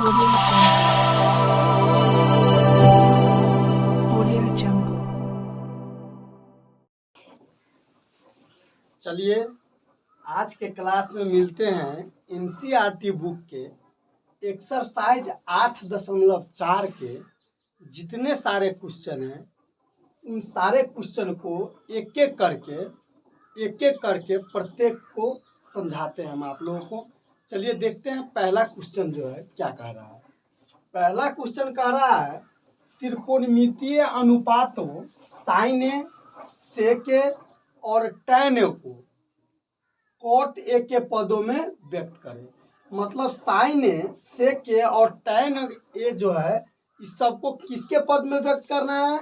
चलिए आज के क्लास में मिलते हैं एनसीईआरटी बुक के एक्सरसाइज 8.4 के जितने सारे क्वेश्चन हैं उन सारे क्वेश्चन को एक एक करके प्रत्येक को समझाते हैं हम आप लोगों को। चलिए देखते हैं पहला क्वेश्चन जो है क्या कह रहा है। पहला क्वेश्चन कह रहा है त्रिकोणमितीय अनुपातों साइन ए, सेक ए और टैन ए को कॉट ए के पदों में व्यक्त करें। मतलब साइन ए, सेक ए और टैन ए जो है इस सबको किसके पद में व्यक्त करना है,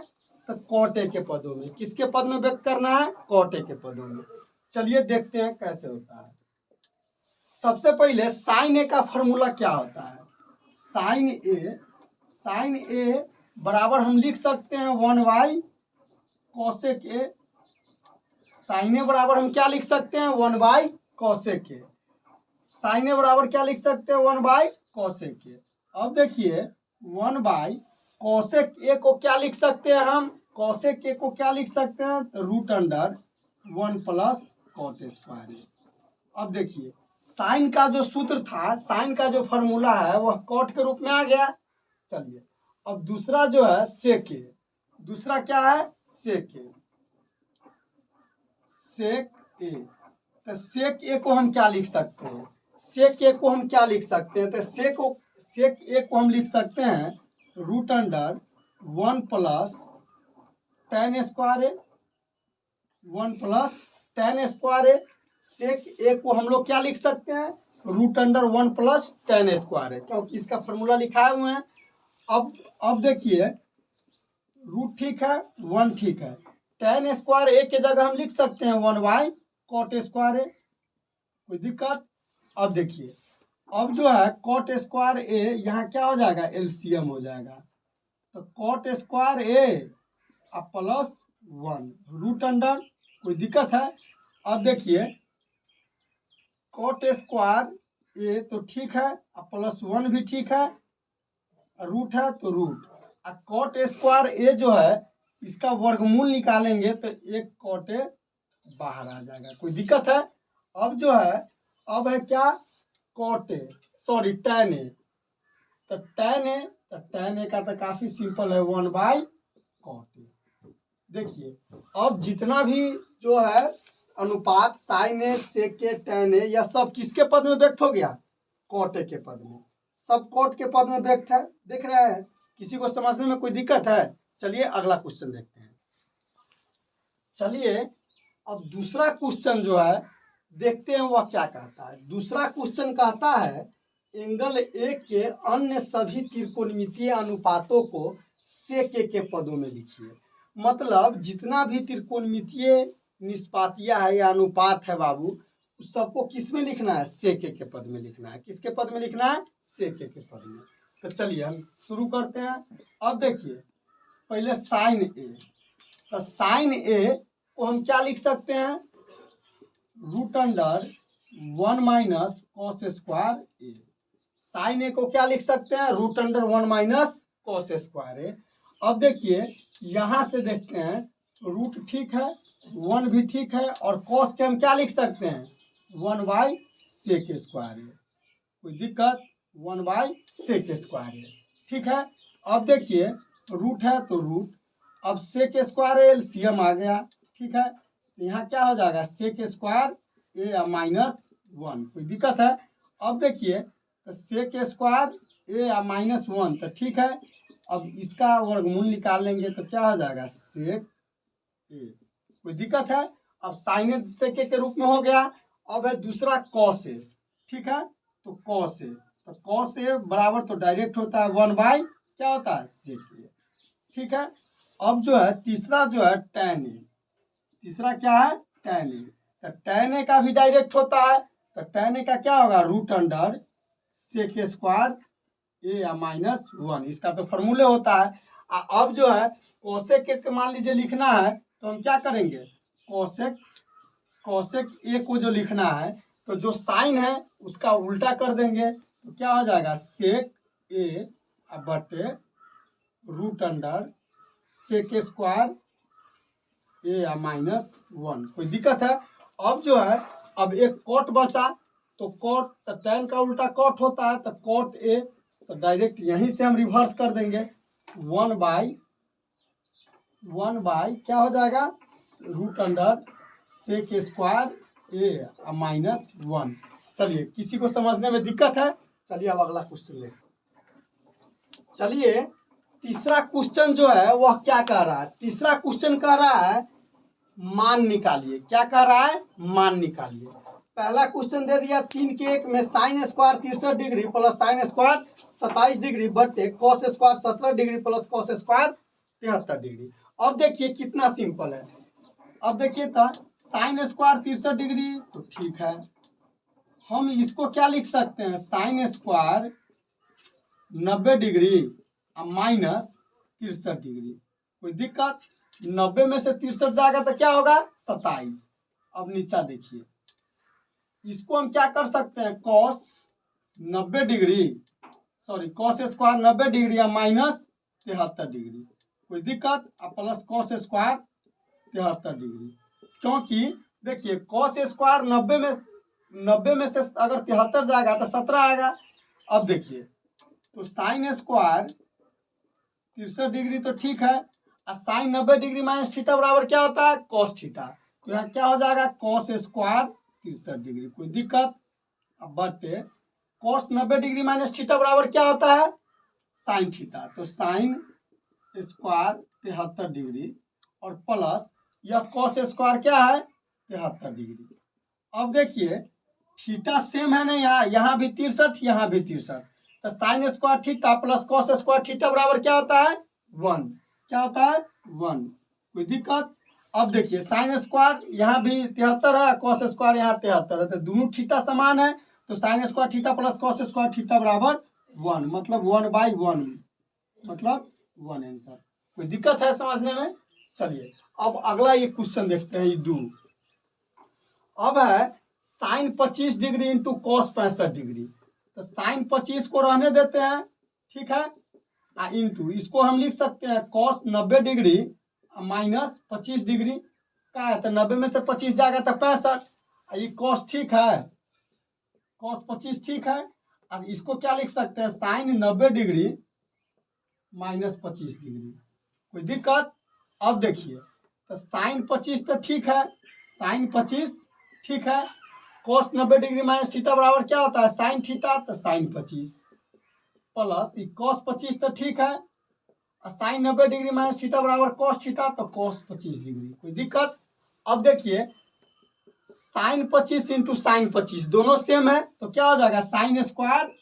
तो कॉट ए के पदों में। किसके पद में व्यक्त करना है, कॉट ए के पदों में। चलिए देखते हैं कैसे होता है। सबसे पहले साइन ए का फॉर्मूला क्या होता है। साइन ए बराबर हम लिख सकते हैं 1 कोसेक ए। साइन ए बराबर हम क्या लिख सकते हैं 1 कोसेक ए। साइन ए बराबर क्या लिख सकते हैं 1 कोसेक ए। अब देखिए 1 कोसेक ए को क्या लिख सकते हैं हम, कोसेक ए को क्या लिख सकते हैं, तो √1 प्लस कॉट स्क्वायर ए। अब देखिए साइन का जो सूत्र था, साइन का जो फॉर्मूला है वह कॉट के रूप में आ गया। चलिए अब दूसरा जो है सेक ए। दूसरा क्या है, सेक ए। सेक ए, तो सेक ए को हम क्या लिख सकते हैं, सेक ए को हम क्या लिख सकते हैं, तो सेक ए को हम लिख सकते हैं √1 प्लस टैन स्क्वायर ए। 1 प्लस टैन स्क्वायर ए। सेक ए को हम लोग क्या लिख सकते हैं √1 प्लस टैन स्क्वायर ए, क्योंकि इसका फॉर्मूला लिखाए हुए हैं। अब देखिए रूट ठीक है, 1 ठीक है। टैन स्क्वायर ए के जगह हम लिख सकते हैं 1 कॉट स्क्वायर ए, कोई दिक्कत। अब देखिए अब जो है कॉट स्क्वायर ए यहाँ क्या हो जाएगा, एलसीएम हो जाएगा। तो कॉट स्क्वायर ए प्लस 1 कोई दिक्कत है। अब देखिए कॉट स्क्वायर ए तो ठीक है, प्लस 1 भी ठीक है, रूट है तो रूट। कॉट स्क्वायर ए जो है इसका वर्गमूल निकालेंगे तो एक कॉट ए बाहर आ जाएगा, कोई दिक्कत है। अब जो है अब है क्या, cot A sorry tan A. तो टैन ए का तो काफी सिंपल है 1 कॉट ए। देखिए अब जितना भी जो है अनुपात sign A, sec A, tan A, यह सब किसके पद में व्यक्त हो गया, कॉट ए के पद में। सब कॉट के पद में व्यक्त है, देख रहे हैं। किसी को समझने में कोई दिक्कत है। चलिए अगला क्वेश्चन देखते हैं। चलिए अब दूसरा क्वेश्चन जो है देखते हैं वह क्या कहता है। दूसरा क्वेश्चन कहता है एंगल ए के अन्य सभी त्रिकोणमितीय अनुपातों को सेक ए के पदों में लिखिए। मतलब जितना भी त्रिकोणमितीय निष्पातिया है या अनुपात है बाबू, उस सबको किस में लिखना है, सेक ए के पद में लिखना है। किसके पद में लिखना है, सेक ए के पद में। तो चलिए हम शुरू करते हैं। अब देखिए पहले साइन ए, तो साइन ए को हम क्या लिख सकते हैं √1 माइनस कॉस स्क्वायर ए। साइन ए को क्या लिख सकते हैं √1 माइनस कॉस स्क्वायर ए। अब देखिए यहाँ से देखते हैं रूट ठीक है, 1 भी ठीक है, और कॉस के हम क्या लिख सकते हैं 1 सेक स्क्वायर ए, कोई दिक्कत, 1 सेक स्क्वायर ए, ठीक है। अब देखिए रूट है तो रूट, अब सेक स्क्वायर ए एलसीएम आ गया, ठीक है। तो यहाँ क्या हो जाएगा सेक स्क्वायर ए माइनस 1, कोई दिक्कत है। अब देखिए तो सेक स्क्वायर ए -1 तो ठीक है। अब इसका वर्गमूल निकाल लेंगे तो क्या हो जाएगा सेक ए, कोई दिक्कत है। अब साइन ए सेक ए के रूप में हो गया। अब है दूसरा कॉस ए, ठीक है। तो कॉस ए, तो कॉस ए बराबर तो डायरेक्ट होता है 1 क्या होता है सेक ए, ठीक है। अब जो है तीसरा जो है टैन ए, तीसरा क्या है टैन ए। तो टैन ए का भी डायरेक्ट होता है, तो टैन ए का क्या होगा √, सेक स्क्वायर ए -1, इसका तो फॉर्मूले होता है। अब जो है कोसेक के मान लीजिए लिखना है तो हम क्या करेंगे, कोसेक ए को जो लिखना है तो जो साइन है उसका उल्टा कर देंगे तो क्या हो जाएगा सेक ए बटे रूट अंडर सेक स्क्वायर ए माइनस 1। कोई दिक्कत है? अब जो है अब एक कॉट बचा, तो कॉट तो tan का उल्टा कॉट होता है, तो कॉट ए तो डायरेक्ट यहीं से हम रिवर्स कर देंगे। 1/1 क्या हो जाएगा, रूट अंडर सेक स्क्वायर ए माइनस 1। चलिए, किसी को समझने में दिक्कत है? चलिए अब अगला क्वेश्चन ले। चलिए तीसरा क्वेश्चन जो है वह क्या कह रहा है? तीसरा क्वेश्चन कह रहा है मान निकालिए। क्या कह रहा है? मान निकालिए। पहला क्वेश्चन दे दिया 3 के 1 में sine square 63 degree plus sine square 27 degree बटे cos square 17 degree plus cos square 73 degree. अब देखिए कितना सिंपल है। अब देखिए तो साइन स्क्वायर 63 डिग्री तो ठीक है, हम इसको क्या लिख सकते हैं, sine square 90 degree minus 63 degree. कोई दिक्कत? 90 में से 63 जाएगा तो क्या होगा, 27। अब नीचा देखिए, इसको हम क्या कर सकते हैं, cos 90 degree cos square 90 degree या माइनस 73 डिग्री। कोई दिक्कत? अब प्लस कॉस स्क्वायर 73 डिग्री, क्योंकि देखिए कॉस स्क्वायर 90 में से अगर 73 जाएगा तो 17 आएगा। अब देखिए तो साइन स्क्वायर 63 डिग्री तो ठीक है, और साइन 90 डिग्री माइनस थीटा बराबर क्या होता है, कॉस थीटा। तो यहाँ क्या हो जाएगा, कॉस स्क्वायर 63 डिग्री। कोई दिक्कत? अब बटे कॉस 90 डिग्री माइनस थीटा बराबर क्या होता है, साइन थीटा। तो साइन स्क्वायर 73 डिग्री और प्लस यह कॉस स्क्वायर क्या है, 73 डिग्री। अब देखिए थीटा सेम है ना, यहाँ भी 63, यहाँ भी 63, तो sign square theta plus cos square theta बराबर क्या होता है, 1। क्या होता है, 1। कोई दिक्कत? अब देखिए साइन स्क्वायर यहाँ भी 73 है, कॉस स्क्वायर यहाँ 73 है, तो दोनों थीटा समान है, तो sign square theta plus cos square theta बराबर 1, मतलब 1/1, मतलब 1 आंसर। कोई दिक्कत है समझने में? चलिए अब अगला ये क्वेश्चन देखते हैं, ये 2। अब है sine 25 degree into cos 65 degree, तो साइन 25 को रहने देते हैं, ठीक है, इंटू इसको हम लिख सकते हैं कॉस 90 डिग्री माइनस 25 डिग्री का है, तो 90 में से 25 जाएगा तो 65। ये कॉस ठीक है, कॉस 25 ठीक है, और इसको क्या लिख सकते हैं, साइन 90 डिग्री माइनस 25 डिग्री। कोई दिक्कत? अब देखिए तो साइन 25 तो ठीक है, साइन 25 ठीक है, कॉस 90 डिग्री माइनस थीटा बराबर क्या होता है, साइन थीटा, तो साइन 25 प्लस कॉस 25 तो ठीक है, और साइन 90 डिग्री माइनस थीटा बराबर कॉस थीटा, तो कॉस 25 डिग्री। कोई दिक्कत? अब देखिए साइन 25 इंटू साइन 25 दोनों सेम है, तो क्या हो जाएगा, साइन स्क्वायर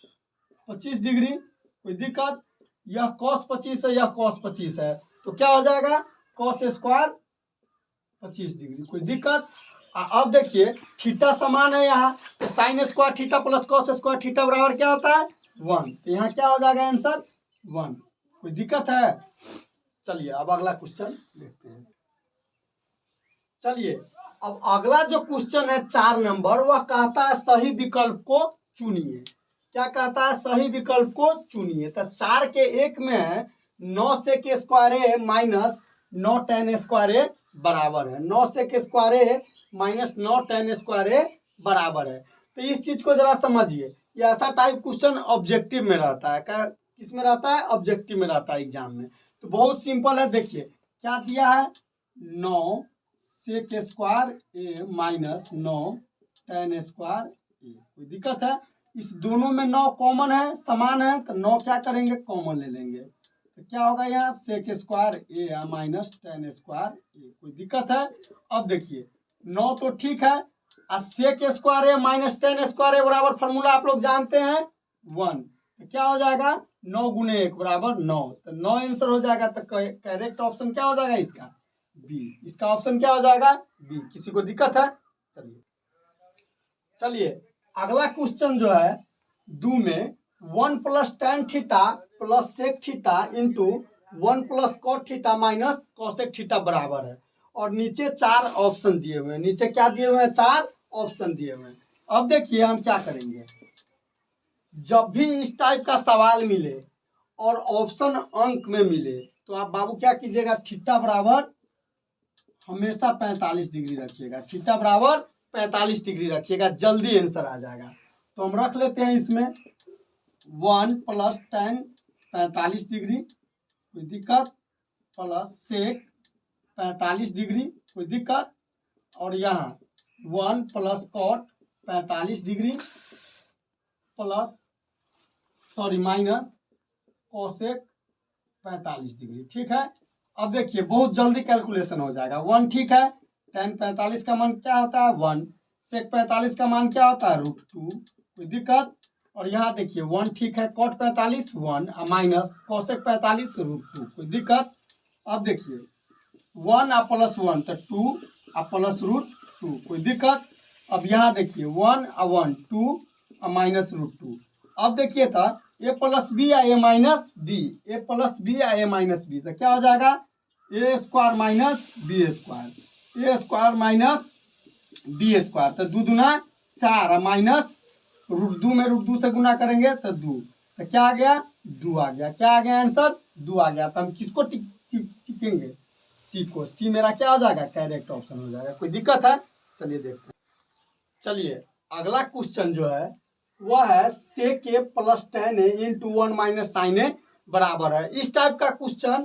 25 डिग्री। कोई दिक्कत? यह कॉस 25 है, यह कॉस 25 है, तो क्या हो जाएगा, कॉस स्क्वायर 25 डिग्री। कोई दिक्कत? अब देखिए थीटा समान है यहाँ, तो sign square theta plus cos square theta बराबर क्या होता है, 1, तो यहाँ क्या हो जाएगा आंसर, 1। कोई दिक्कत है? चलिए अब अगला क्वेश्चन देखते हैं। चलिए अब अगला जो क्वेश्चन है 4 नंबर, वह कहता है सही विकल्प को चुनिए। क्या कहता है, सही विकल्प को चुनिए। तो 4 के 1 में है 9 sec square A minus 9 tan square A बराबर है, 9 sec square A minus 9 tan square A बराबर है। तो इस चीज को जरा समझिए, ये ऐसा टाइप क्वेश्चन ऑब्जेक्टिव में रहता है। क्या किस में रहता है, ऑब्जेक्टिव में रहता है एग्जाम में। तो बहुत सिंपल है, देखिए क्या दिया है, 9 sec square A minus 9 tan square A. कोई दिक्कत है? इस दोनों में 9 कॉमन है, समान है, तो 9 क्या करेंगे, कॉमन ले लेंगे, तो क्या होगा यहाँ sec square A minus tan square A. कोई दिक्कत है? अब देखिए 9 तो ठीक है, और sec square A minus tan square A बराबर फार्मूला आप लोग जानते हैं 1, तो क्या हो जाएगा 9 गुने 1 बराबर 9, तो 9 आंसर हो जाएगा। तो करेक्ट ऑप्शन क्या हो जाएगा इसका, बी। इसका ऑप्शन क्या हो जाएगा, बी। किसी को दिक्कत है? चलिए अगला क्वेश्चन जो है 2 में 1 plus tan theta plus sec theta into 1 plus cot theta minus cosec theta बराबर है, और नीचे 4 ऑप्शन दिए हुए हैं। नीचे क्या दिए हुए हैं, 4 ऑप्शन दिए हुए हैं। अब देखिए हम क्या करेंगे, जब भी इस टाइप का सवाल मिले और ऑप्शन अंक में मिले तो आप बाबू क्या कीजिएगा, थीटा बराबर हमेशा 45 डिग्री रखिएगा, थीटा बराबर 45 डिग्री रखिएगा, जल्दी आंसर आ जाएगा। तो हम रख लेते हैं इसमें 1 + tan 45 डिग्री, कोई दिक्कत, प्लस सेक 45 डिग्री, कोई दिक्कत, और यहाँ 1 + cot 45 degree plus minus cosec 45 degree. ठीक है, अब देखिए बहुत जल्दी कैलकुलेशन हो जाएगा। 1 ठीक है, tan 45 का मान क्या होता है 1, सेक 45 का मान क्या होता है √2, कोई दिक्कत, और यहाँ देखिए 1 ठीक है, cot 45 1 माइनस कोसेक 45 √2, कोई दिक्कत। अब देखिए 1 आ +1 तो 2 आ +√2, कोई दिक्कत। अब यहाँ देखिए 1 आ 1 2 आ -√2। अब देखिए था a + b uh a - b, a + b uh a - b, तो क्या हो जाएगा a² - b², a² - b², तो 2 दूना 4 माइनस √2 में √2 से गुना करेंगे तो 2, तो क्या आ गया 2 आ गया, क्या आ गया आंसर 2 आ गया। तो हम किसको टिकेंगे, सी को, सी मेरा क्या हो जाएगा करेक्ट ऑप्शन हो जाएगा। कोई दिक्कत है, चलिए देखते हैं। चलिए अगला क्वेश्चन जो है वह है सेक a + tan a × 1 - sin a बराबर है। इस टाइप का क्वेश्चन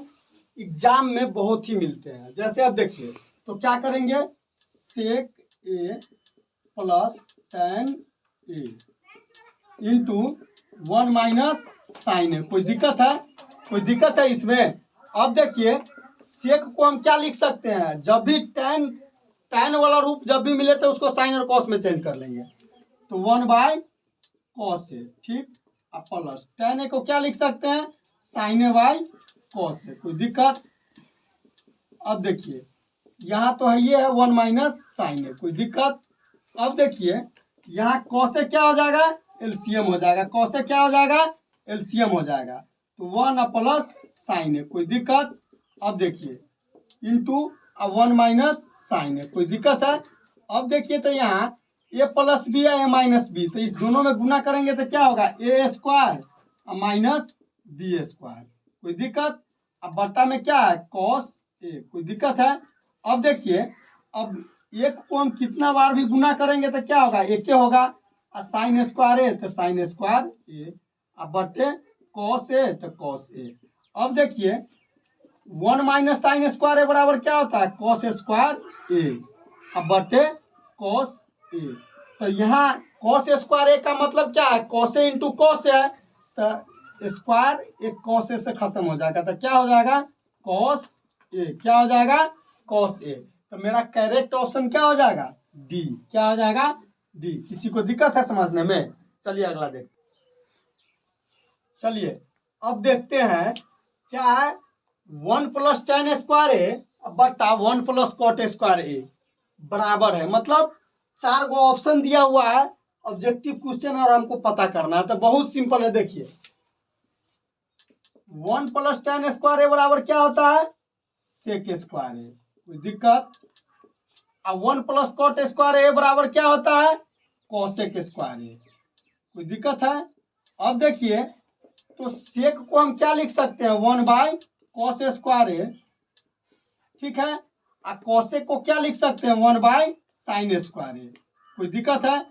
एग्जाम में बहुत ही मिलते हैं। जैसे अब देखिए तो क्या करेंगे, सेक a + tan a × 1 - sin a, कोई दिक्कत है, कोई दिक्कत है इसमें। अब देखिए सेक को हम क्या लिख सकते हैं, जब भी tan वाला रूप जब भी मिले तो उसको साइन और कॉस में चेंज कर लेंगे, तो 1/cos a, ठीक, अब प्लस tan a को क्या लिख सकते हैं sin a/cos a, कोई दिक्कत। अब देखिए यहाँ तो है ये है 1 - sin a, कोई दिक्कत। अब देखिए यहाँ cos a क्या हो जाएगा एलसीएम हो जाएगा, cos a क्या हो जाएगा एलसीएम हो जाएगा, तो 1 + sin a, कोई दिक्कत। अब देखिए इंटू 1 - sin a, कोई दिक्कत है। अब देखिए तो यहाँ a + b है a - b, तो इस दोनों में गुना करेंगे तो क्या होगा a² - b², कोई दिक्कत। अब बट्टा में क्या है cos a, कोई दिक्कत है। अब देखिए अब एक को हम कितना बार भी गुना करेंगे तो क्या होगा एक होगा, और sin² a तो sin² a, अब बट्टे cos a तो cos a। अब देखिए 1 - sin² a बराबर क्या होता है cos² a, अब बटे cos a। तो यहाँ cos² a का मतलब क्या है cos a × cos a है, तो स्क्वायर एक cos a से खत्म हो जाएगा, तो क्या हो जाएगा cos a, क्या हो जाएगा cos a। तो मेरा करेक्ट ऑप्शन क्या हो जाएगा डी, क्या हो जाएगा डी। किसी को दिक्कत है समझने में, चलिए अगला देखते। चलिए अब देखते हैं क्या है 1 + tan a² बटा 1 + cot a² बराबर है, मतलब 4 गो ऑप्शन दिया हुआ है ऑब्जेक्टिव क्वेश्चन और हमको पता करना है। तो बहुत सिंपल है, देखिए 1 + tan a² बराबर क्या होता है सेक स्क्वायर a, कोई दिक्कत। अब 1 + cot a² बराबर क्या होता है कोसेक स्क्वायर a, कोई दिक्कत है। अब देखिए तो सेक को हम क्या लिख सकते हैं 1/cos a², ठीक है, और कोसेक को क्या लिख सकते हैं 1/sin a², कोई दिक्कत है।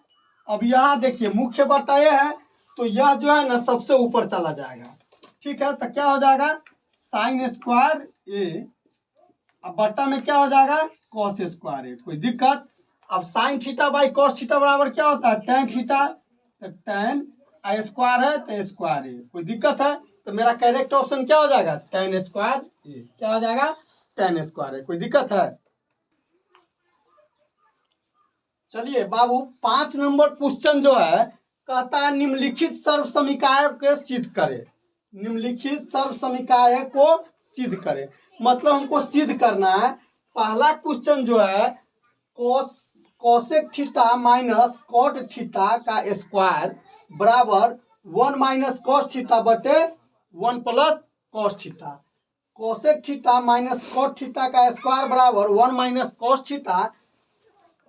अब यहाँ देखिए मुख्य बट्टा ये है तो यह जो है ना सबसे ऊपर चला जाएगा, ठीक है, तो क्या हो जाएगा sin² a, अब बट्टा में क्या हो जाएगा cos a², कोई दिक्कत। अब sin θ/ cos θ बराबर क्या होता है tan θ, तो tan a² है तो स्क्वायर a, कोई दिक्कत है। तो मेरा करेक्ट ऑप्शन क्या हो जाएगा tan² a, क्या हो जाएगा tan² a, कोई दिक्कत है। चलिए बाबू 5 नंबर क्वेश्चन जो है कहता है निम्नलिखित सर्व समीकरण को सिद्ध करे, निम्नलिखित सर्व समीकरण को सिद्ध करे, मतलब हमको सिद्ध करना है। पहला क्वेश्चन जो है cosec theta minus cot theta का स्क्वायर बराबर 1 - cos थीटा बटे 1 + cos theta. Cosec theta minus cot theta का स्क्वायर बराबर 1 - cos थीटा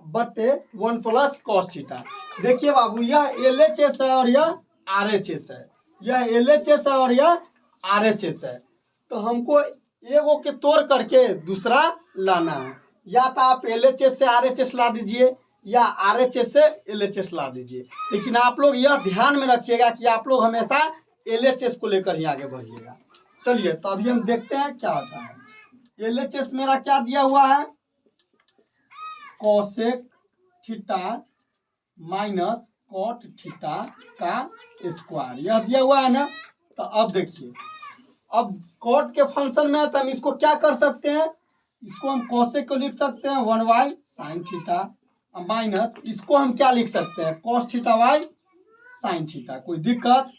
बटे 1 + cos थीटा। देखिए बाबू यह LHS है और यह RHS है, यह LHS है और यह RHS है। तो हमको एगो के तोड़ करके दूसरा लाना है, या तो आप LHS से RHS ला दीजिए या RHS से LHS ला दीजिए। लेकिन आप लोग यह ध्यान में रखिएगा कि आप लोग हमेशा LHS को लेकर ही आगे बढ़िएगा। चलिए तो अभी हम देखते हैं क्या होता है। LHS मेरा क्या दिया हुआ है, cosec theta minus cot theta का स्क्वायर, यह दिया हुआ है ना। तो अब देखिए, अब कॉट के फंक्शन में है तो हम इसको क्या कर सकते हैं, इसको हम कोसेक को लिख सकते हैं 1y साइन थीटा माइनस इसको हम क्या लिख सकते हैं cos theta by sine theta. कोई दिक्कत?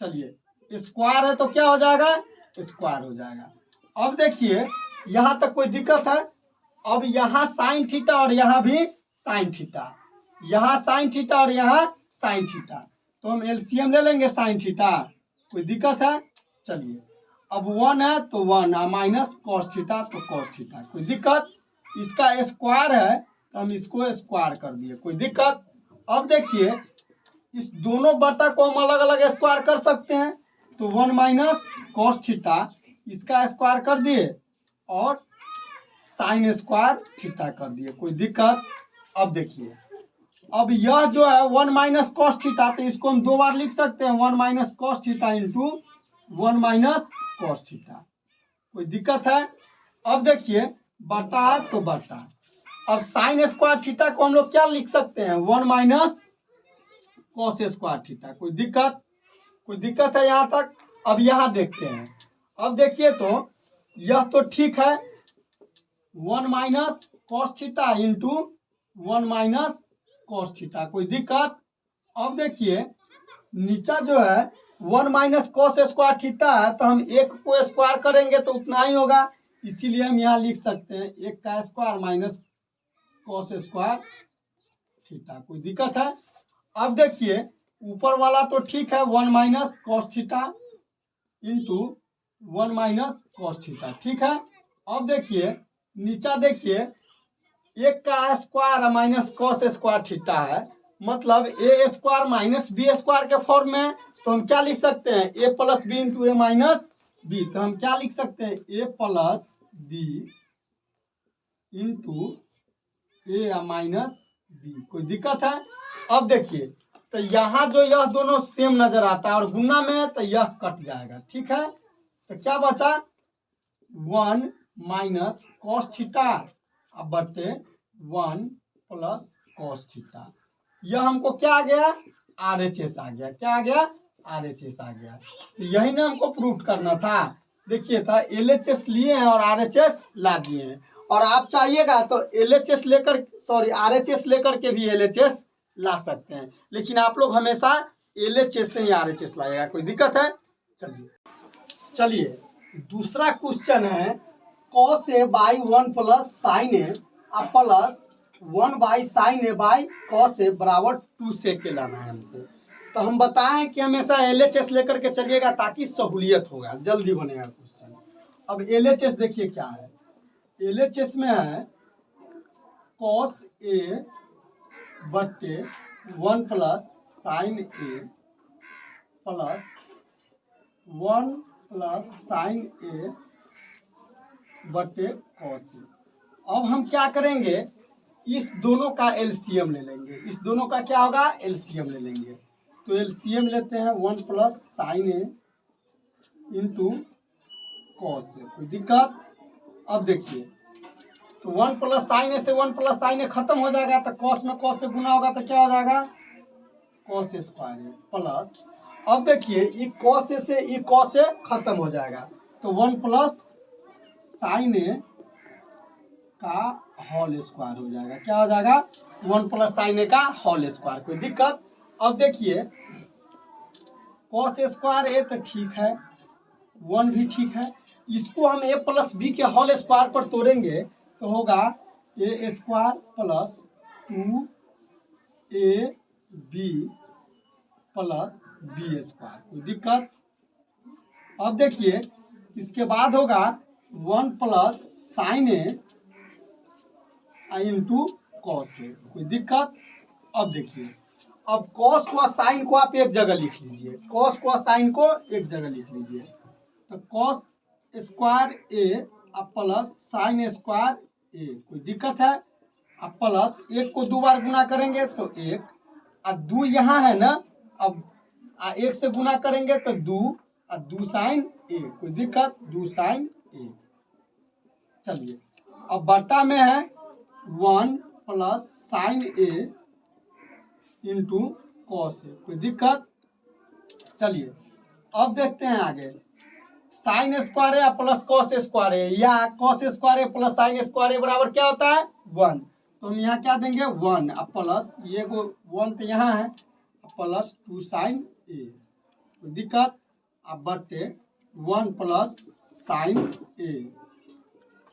चलिए स्क्वायर है तो क्या हो जाएगा, स्क्वायर हो जाएगा। अब देखिए यहाँ तक कोई दिक्कत है? अब यहाँ साइन थीटा और यहाँ भी साइन थीटा, यहाँ साइन थीटा और यहाँ साइन थीटा, तो हम एलसीएम ले लेंगे साइन थीटा। कोई दिक्कत है? चलिए अब 1 है तो 1 माइनस कॉस थीटा तो कॉस थीटा। कोई दिक्कत? इसका स्क्वायर है तो हम इसको स्क्वायर कर दिए। कोई दिक्कत? अब देखिए इस दोनों बटा को हम अलग अलग स्क्वायर कर सकते हैं, तो 1 माइनस कॉस थीटा इसका स्क्वायर कर दिए और साइन स्क्वायर थीटा कर दिए। कोई दिक्कत? अब देखिए अब यह जो है 1 माइनस कॉस थीटा, तो इसको हम दो बार लिख सकते हैं 1 minus cos theta into 1 minus cos theta. कोई दिक्कत है? अब देखिए बटा तो बटा, अब साइन स्क्वायर थीटा को हम लोग क्या लिख सकते हैं 1 माइनस कॉस स्क्वायर थीटा। कोई दिक्कत? कोई दिक्कत है यहाँ तक? अब यहाँ देखते हैं। अब देखिए तो यह तो ठीक है 1 minus cos theta into 1 minus cos theta. कोई दिक्कत? अब देखिए नीचा जो है 1 माइनस कॉस स्क्वायर थीटा है, तो हम एक को स्क्वायर करेंगे तो उतना ही होगा, इसीलिए हम यहाँ लिख सकते हैं 1 का square minus cos square theta. कोई दिक्कत है? अब देखिए ऊपर वाला तो ठीक है 1 minus cos theta into 1 minus cos theta, ठीक है। अब देखिए नीचा देखिए 1 का square minus cos square theta है, मतलब ए स्क्वायर माइनस बी स्क्वायर के फॉर्म में, तो हम क्या लिख सकते हैं ए प्लस बी इंटू ए माइनस बी। तो हम क्या लिख सकते हैं ए प्लस बी इंटू ए माइनस बी। कोई दिक्कत है? अब देखिए तो यहाँ जो यह दोनों सेम नजर आता है और गुना में है तो यह कट जाएगा, ठीक है। तो क्या बचा 1 माइनस कॉस थीटा बटे 1 प्लस कॉस थीटा। यह हमको क्या आ गया RHS आ गया। क्या आ गया? RHS आ गया। तो यही ना हमको प्रूव करना था। देखिए था LHS लिए हैं और RHS ला दिए हैं, और आप चाहिएगा तो LHS लेकर RHS लेकर के भी LHS ला सकते हैं, लेकिन आप लोग हमेशा LHS से ही RHS लाएगा। कोई दिक्कत है? चलिए दूसरा क्वेश्चन है cos a by 1 plus sine A plus 1 by sine A by cos a बराबर 2 से के लाना है हमको। तो हम बताएं कि हमेशा LHS लेकर के चलिएगा ताकि सहूलियत होगा, जल्दी बनेगा क्वेश्चन। अब LHS देखिए क्या है, LHS में है cos a बटे 1 plus sine A plus 1 plus sine ए बटे कॉस ए। अब हम क्या करेंगे, इस दोनों का एलसीएम ले लेंगे। इस दोनों का क्या होगा, एलसीएम ले लेंगे। तो एलसीएम लेते हैं 1 plus sine A into cos A. कोई दिक्कत? अब देखिए तो 1 प्लस साइन ए से 1 प्लस साइन ए खत्म हो जाएगा, तो कॉस में कॉस से गुना होगा तो क्या हो जाएगा कॉस स्क्वायर ए प्लस, अब देखिए ये कॉस ए से ये कॉस ए खत्म हो जाएगा, तो 1 प्लस साइन ए का होल स्क्वायर हो जाएगा। क्या हो जाएगा 1 प्लस साइन ए का होल स्क्वायर। कोई दिक्कत? अब देखिए कॉस स्क्वायर ए तो ठीक है, 1 भी ठीक है, इसको हम ए प्लस बी के होल स्क्वायर पर तोड़ेंगे तो होगा A square plus 2 A B plus B square. कोई दिक्कत? अब देखिए इसके बाद होगा 1 plus sine A into cos A. कोई दिक्कत? अब देखिए अब कॉस को साइन को आप एक जगह लिख लीजिए, कॉस को साइन को एक जगह लिख लीजिए। तो कॉस स्क्वायर ए अब प्लस साइन स्क्वायर ए, कोई दिक्कत है? अब प्लस एक को 2 बार गुना करेंगे तो 1, और 2 यहाँ है ना, अब 1 से गुना करेंगे तो 2, और 2 साइन ए, कोई दिक्कत? 2 साइन ए। चलिए अब बट्टा में है 1 plus sine A into cos A, कोई दिक्कत? चलिए अब देखते हैं आगे, sign square A plus cos square ए, या cos square A plus sine square A बराबर क्या होता है? 1। तो हम यहाँ क्या देंगे? 1 अब प्लस ये को 1 तो यहाँ है, प्लस 2 साइन ए, कोई दिक्कत? अब बटे 1 plus sine A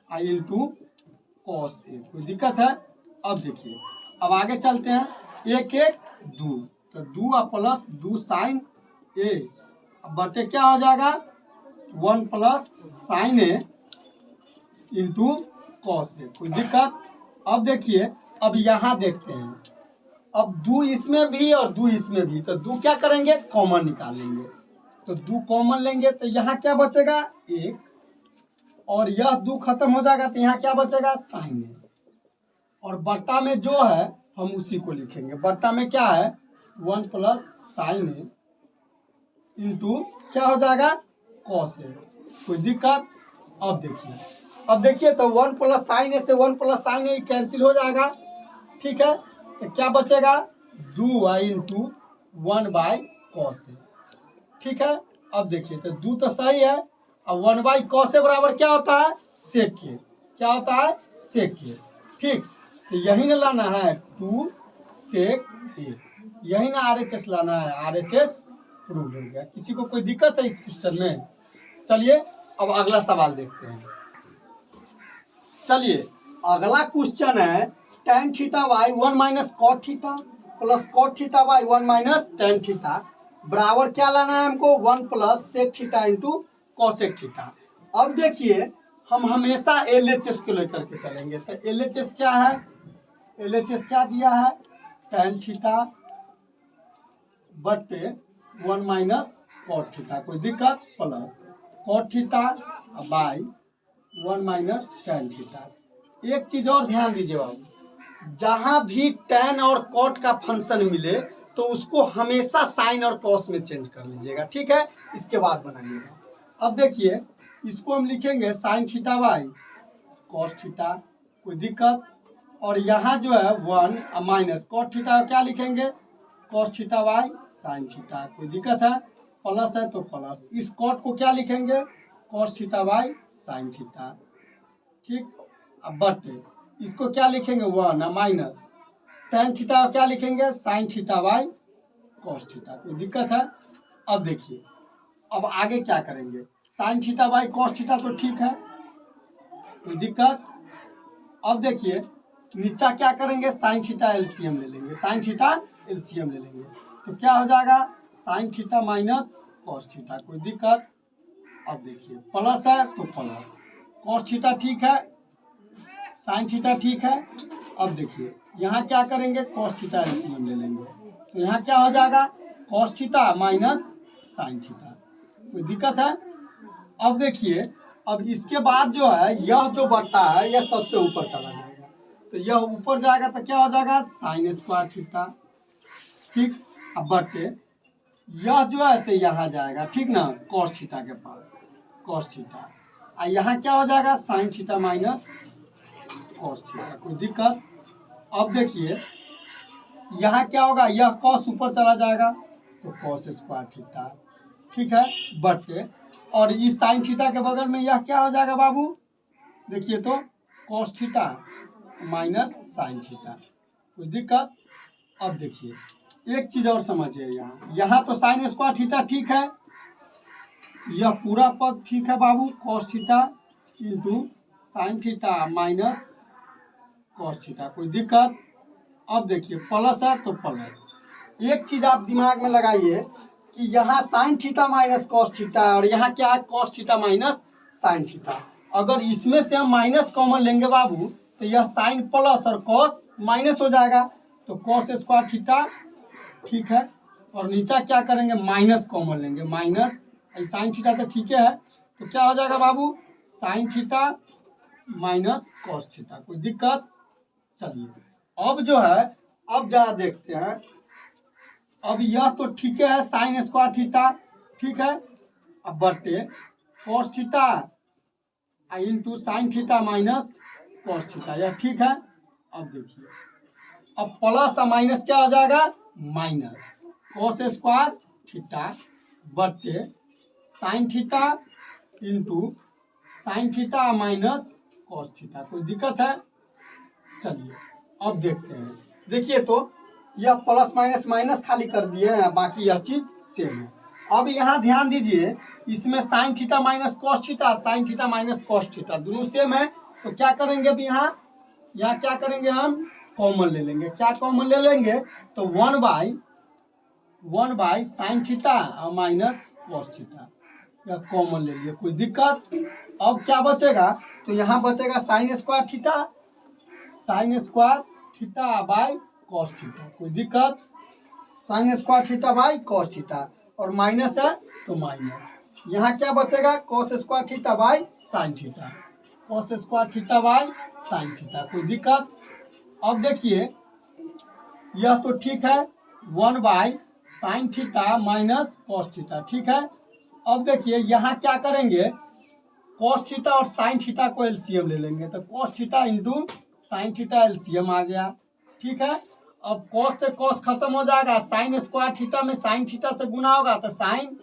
I into cos A, कोई दिक्कत है? अब देखिए अब आगे चलते हैं, 1 1 2, तो 2 और प्लस 2 साइन ए, अब बटे क्या हो जाएगा? 1 plus sine A into cos A, कोई दिक्कत? अब देखिए अब यहाँ देखते हैं, अब 2 इसमें भी और 2 इसमें भी, तो 2 क्या करेंगे? कॉमन निकाल लेंगे। तो 2 कॉमन लेंगे तो यहाँ क्या बचेगा? 1, और यह 2 खत्म हो जाएगा तो यहाँ क्या बचेगा? साइन ए, और बट्टा में जो है हम उसी को लिखेंगे। बट्टा में क्या है? 1 प्लस साइन ए इंटू क्या हो जाएगा? कॉस ए, कोई दिक्कत? अब देखिए तो 1 प्लस साइन ए से 1 प्लस साइन ए कैंसिल हो जाएगा, ठीक है? तो क्या बचेगा? 2 इंटू 1 बाई कॉस ए, ठीक है? अब देखिए तो 2 तो सही है, और 1 बाई कॉस ए बराबर क्या होता है? सेक ए, क्या होता है? सेक ए, ठीक? तो यही ना लाना है 2 सेक ए, यही ना RHS लाना है, RHS प्रूव हो गया। किसी को कोई दिक्कत है इस क्वेश्चन में? चलिए अब अगला सवाल देखते हैं। चलिए अगला क्वेश्चन है tan theta by 1 minus cot theta plus cot theta by 1 minus tan theta बराबर क्या लाना है हमको? 1 plus sec theta into cosec theta. अब देखिए हम हमेशा LHS को लेकर के चलेंगे, तो LHS क्या है? LHS क्या दिया है? tan थीटा बटे 1 माइनस कॉट थीटा, कोई दिक्कत? Plus cot theta by 1 minus tan theta. एक चीज और ध्यान दीजिए बाबू, जहां भी tan और कॉट का फंक्शन मिले तो उसको हमेशा साइन और कॉस में चेंज कर लीजिएगा, ठीक है? इसके बाद बनाइएगा। अब देखिए इसको हम लिखेंगे sign theta by cos theta, कोई दिक्कत? और यहाँ जो है 1 माइनस कॉट थीटा क्या लिखेंगे? Cos theta by sine theta, कोई दिक्कत है? प्लस है तो प्लस, इस कॉट को क्या लिखेंगे? Cos theta by sine theta, ठीक? अब बटे इसको क्या लिखेंगे? 1 माइनस tan थीटा क्या लिखेंगे? Sign theta by cos theta, कोई दिक्कत है? अब देखिए अब आगे क्या करेंगे? Sign theta by cos theta तो ठीक है, कोई दिक्कत? अब देखिए नीचा क्या करेंगे? साइन थीटा एलसीएम ले लेंगे, साइन थीटा एलसीएम ले लेंगे, तो क्या हो जाएगा? Sign theta minus cos theta, कोई दिक्कत? अब देखिए प्लस है तो प्लस, कॉस थीटा ठीक है, साइन थीटा ठीक है। अब देखिए यहाँ क्या करेंगे? कॉस थीटा एलसीएम ले लेंगे, तो यहाँ क्या हो जाएगा? Cos theta minus sine theta, कोई दिक्कत है? अब देखिए अब इसके बाद जो है यह जो बट्टा है यह सबसे ऊपर चला जाएगा, तो यह ऊपर जाएगा तो क्या हो जाएगा? साइन स्क्वायर थीटा, ठीक? अब बटे यह जो है से यहाँ जाएगा, ठीक ना? कॉस थीटा के पास कॉस थीटा, और यहाँ क्या हो जाएगा? Sign theta minus cos theta, कोई दिक्कत? अब देखिए यहाँ क्या होगा? यह कॉस ऊपर चला जाएगा तो कॉस स्क्वायर थीटा, ठीक है? बटे और इस साइन थीटा के बगल में यह क्या हो जाएगा बाबू? देखिए तो cos theta minus sine theta, कोई दिक्कत? अब देखिए एक चीज और समझिए, यहाँ तो साइन स्क्वायर थीटा ठीक है, यह पूरा पद ठीक है बाबू, cos theta into sine theta minus cos theta, कोई दिक्कत? अब देखिए प्लस है तो प्लस। एक चीज आप दिमाग में लगाइए कि यहाँ sign theta minus cos theta और यहाँ क्या है? Cos theta minus sine theta. अगर इसमें से हम माइनस कॉमन लेंगे बाबू तो यह साइन प्लस और कॉस माइनस हो जाएगा, तो कॉस स्क्वायर थीटा ठीक है। और नीचा क्या करेंगे, माइनस कॉमन लेंगे, माइनस साइन थीटा तो ठीक है, तो क्या हो जाएगा बाबू, sine theta minus cos theta, कोई दिक्कत। चलिए अब जो है, अब जरा देखते हैं, अब यह तो ठीक है साइन स्क्वायर थीटा, ठीक है, अब बटे cos theta into sine theta minus cos theta, यह ठीक है। अब देखिए, अब प्लस और माइनस क्या हो जाएगा, माइनस कॉस स्क्वायर थीटा बटे sine theta into sine theta minus cos theta, कोई दिक्कत है। चलिए अब देखते हैं, देखिए तो यह प्लस माइनस माइनस खाली कर दिए हैं, बाकी यह चीज सेम है। अब यहाँ ध्यान दीजिए, इसमें sign theta minus cos theta, sign theta minus cos theta दोनों सेम है, तो क्या करेंगे अब यहाँ क्या करेंगे, हम कॉमन ले लेंगे। क्या कॉमन ले लेंगे, तो one by sine theta minus cos theta, यह कॉमन ले लिए, कोई दिक्कत। अब क्या बचेगा, तो यहाँ बचेगा sign square theta by cos theta, कोई दिक्कत, sign square theta by cos theta, और माइनस है तो माइनस, यहाँ क्या बचेगा, cos square theta by sine theta, cos square theta by sine theta, कोई दिक्कत। अब देखिए यह तो ठीक है, one by sine theta minus cos theta, ठीक है। अब देखिए यहाँ क्या करेंगे, कॉस थीटा और साइन थीटा को एलसीएम ले लेंगे, तो cos theta into sine theta LCM आ गया, ठीक है। अब कॉस से कॉस खत्म हो जाएगा, साइन स्क्वायर थीटा में साइन थीटा से गुना होगा तो साइन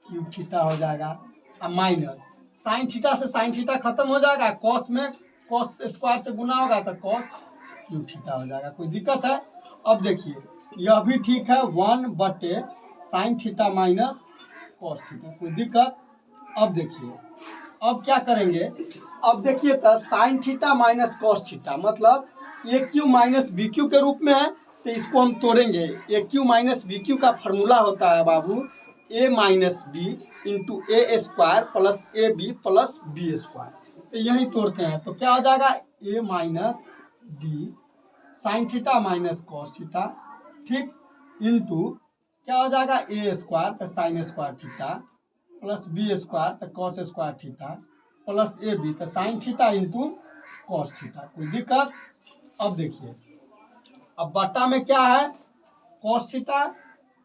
क्यूब थीटा हो जाएगा, अब माइनस साइन थीटा से साइन थीटा खत्म हो जाएगा, कॉस में कॉस स्क्वायर से गुना होगा तो कॉस क्यूब थीटा हो जाएगा, कोई दिक्कत है। अब देखिए यह भी ठीक है, वन बटे sine theta minus cos theta, कोई दिक्कत। अब देखिए अब क्या करेंगे, अब देखिए तो sine theta minus cos theta मतलब A cube minus B cube के रूप में है, तो इसको हम तोड़ेंगे। A cube minus B cube का फॉर्मूला होता है बाबू A minus B into A square plus A B plus B square, तो यही तोड़ते हैं, तो क्या हो जाएगा, A minus B sine theta minus cos theta, ठीक, इंटू क्या हो जाएगा, ए स्क्वायर तो sign square theta plus B square तो cos square theta plus A B तो sine theta into cos theta, कोई दिक्कत। अब देखिए, अब बट्टा में क्या है, cos theta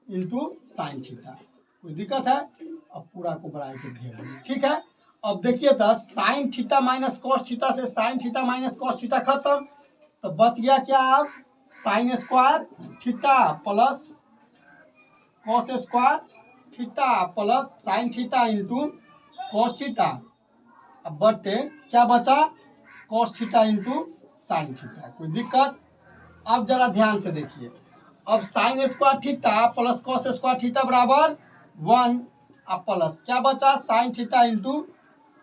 into sine theta, कोई दिक्कत है। अब पूरा को बढ़ाई के घेर देंगे, ठीक है। अब देखिए तो sine theta minus cos theta से sine theta minus cos theta खत्म, तो बच गया क्या, अब sine square theta plus cos square theta plus sine theta into cos theta, अब बटे क्या बचा, cos theta into sine theta, कोई दिक्कत। अब जरा ध्यान से देखिए, अब sine square theta plus cos square theta बराबर 1, अब प्लस क्या बचा, sine theta into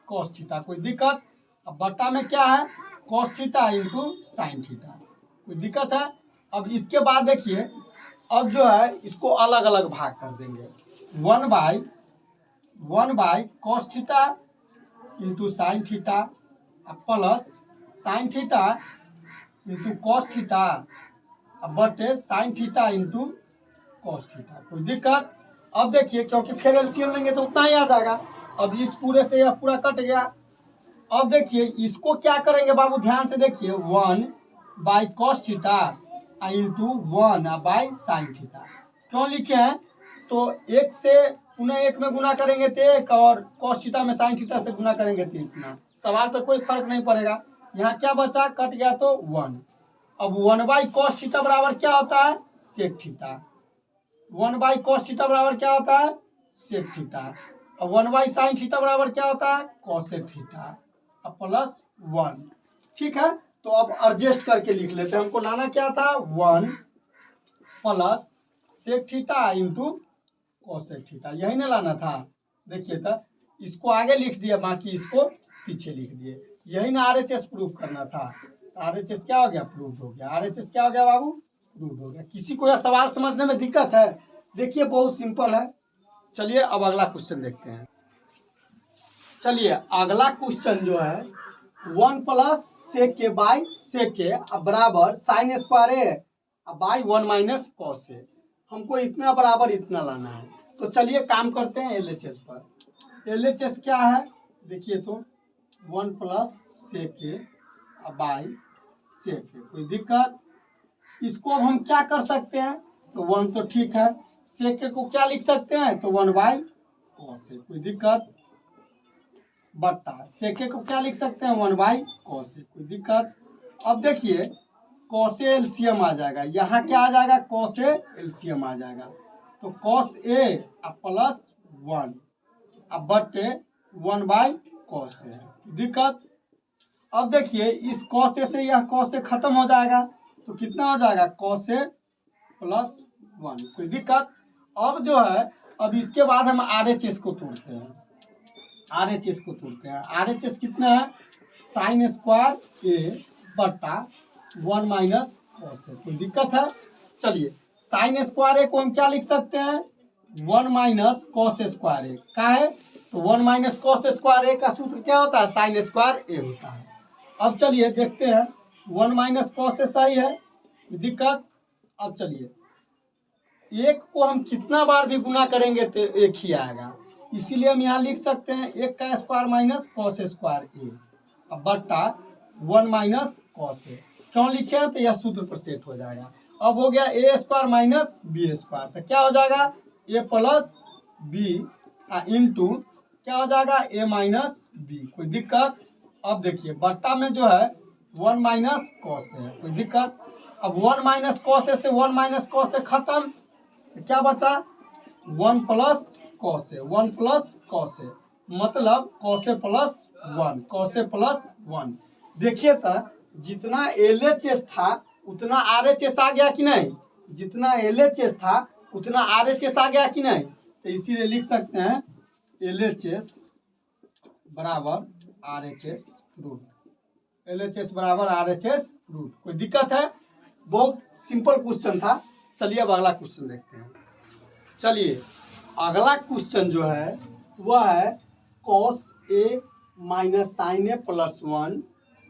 cos theta, कोई दिक्कत। अब बट्टा में क्या है, cos theta into sine theta, कोई दिक्कत है। अब इसके बाद देखिए, अब जो है इसको अलग अलग भाग कर देंगे, one by cos theta into sine theta plus sine theta into cos theta बटे sine theta into cos theta, कोई दिक्कत। अब देखिए क्योंकि फिर एलसीएम लेंगे तो उतना ही आ जाएगा, अब इस पूरे से यह पूरा कट गया। अब देखिए इसको क्या करेंगे बाबू, ध्यान से देखिए, 1 by cos theta into 1 by sine theta, क्यों लिखे हैं, तो एक से पुनः एक में गुना करेंगे तो एक, और कॉस थीटा में साइन थीटा से गुना करेंगे तो इतना, सवाल पे कोई फर्क नहीं पड़ेगा। यहाँ क्या बचा, कट गया तो 1। अब 1 बाई कॉस थीटा बराबर क्या होता है, sec theta, 1 by cos theta बराबर क्या होता है, सेक थीटा, अब 1 बाई साइन थीटा बराबर क्या होता है, कॉसेक थीटा, अब प्लस 1, ठीक है। तो अब एडजस्ट करके लिख लेते हैं, हमको लाना क्या था, 1 plus sec theta into cosec theta, यही ना लाना था। देखिए तो इसको आगे लिख दिया, बाकी इसको पीछे लिख दिए, यही ना आरएचएस प्रूफ करना था। आरएचएस क्या हो गया, प्रूफ हो गया। आरएचएस क्या हो गया बाबू, प्रूफ हो गया। किसी को यह सवाल समझने में दिक्कत है, देखिए बहुत सिंपल है। चलिए अब अगला क्वेश्चन देखते हैं। चलिए अगला क्वेश्चन जो है, 1 प्लस सेक के बाई सेक के बराबर sine square A by 1 minus cos A. हमको इतना बराबर इतना लाना है। तो चलिए काम करते हैं LHS पर। LHS क्या है देखिए, तो 1 plus sec A by sec ए, कोई दिक्कत? इसको अब हम क्या कर सकते हैं, तो 1 तो ठीक है, सेक ए को क्या लिख सकते हैं, तो 1 बाई कॉस ए, कोई दिक्कत? बट्टा सेक ए को क्या लिख सकते हैं, 1 बाई कॉस ए, कोई दिक्कत? अब देखिए कॉस ए एलसीएम आ जाएगा, यहाँ क्या आ जाएगा, कॉस ए एलसीएम आ जाएगा। तो कॉस ए प्लस 1 अब बटे 1 बाई कॉस ए, दिक्कत? अब देखिए इस कॉस ए से यह कॉस ए खत्म हो जाएगा, तो कितना हो जाएगा, कॉस ए प्लस 1, कोई दिक्कत? अब जो है, अब इसके बाद हम RHS को तोड़ते हैं। RHS को तोड़ते हैं। RHS कितना है, साइन स्क्वायर ए बटा 1 माइनस कॉस ए, कोई दिक्कत है? चलिए साइन स्क्वायर ए को हम क्या लिख सकते हैं, 1 माइनस कॉस स्क्वायर ए का है, तो 1 माइनस कॉस स्क्वायर ए का सूत्र क्या होता है, साइन स्क्वायर ए होता है। अब चलिए देखते हैं, 1 माइनस कॉस ए सही है, दिक्कत? अब चलिए एक को हम कितना बार भी गुना करेंगे तो एक ही आएगा, इसीलिए हम यहाँ लिख सकते हैं 1 का square minus cos square A अब बट्टा 1 माइनस कॉस ए। क्यों लिखे हैं, तो यह सूत्र पर सेट हो जाएगा। अब हो गया ए स्क्वायर माइनस बी स्क्वायर, तो क्या हो जाएगा, ए प्लस बी इंटू क्या हो जाएगा, ए माइनस बी, कोई दिक्कत? अब देखिए बट्टा में जो है 1 माइनस कॉस है, कोई दिक्कत? अब 1 माइनस कॉस से 1 माइनस कॉस खत्म, तो क्या बचा, 1 प्लस कॉस है, 1 प्लस कॉस है, मतलब कॉस प्लस 1, कॉस प्लस 1। देखिए तो जितना LHS था उतना RHS आ गया कि नहीं, जितना LHS था उतना RHS आ गया कि नहीं, तो इसीलिए लिख सकते हैं LHS बराबर RHS रूट, LHS बराबर RHS रूट। कोई दिक्कत है? बहुत सिंपल क्वेश्चन था। चलिए अब अगला क्वेश्चन देखते हैं। चलिए अगला क्वेश्चन जो है वह है cos A minus sine A plus 1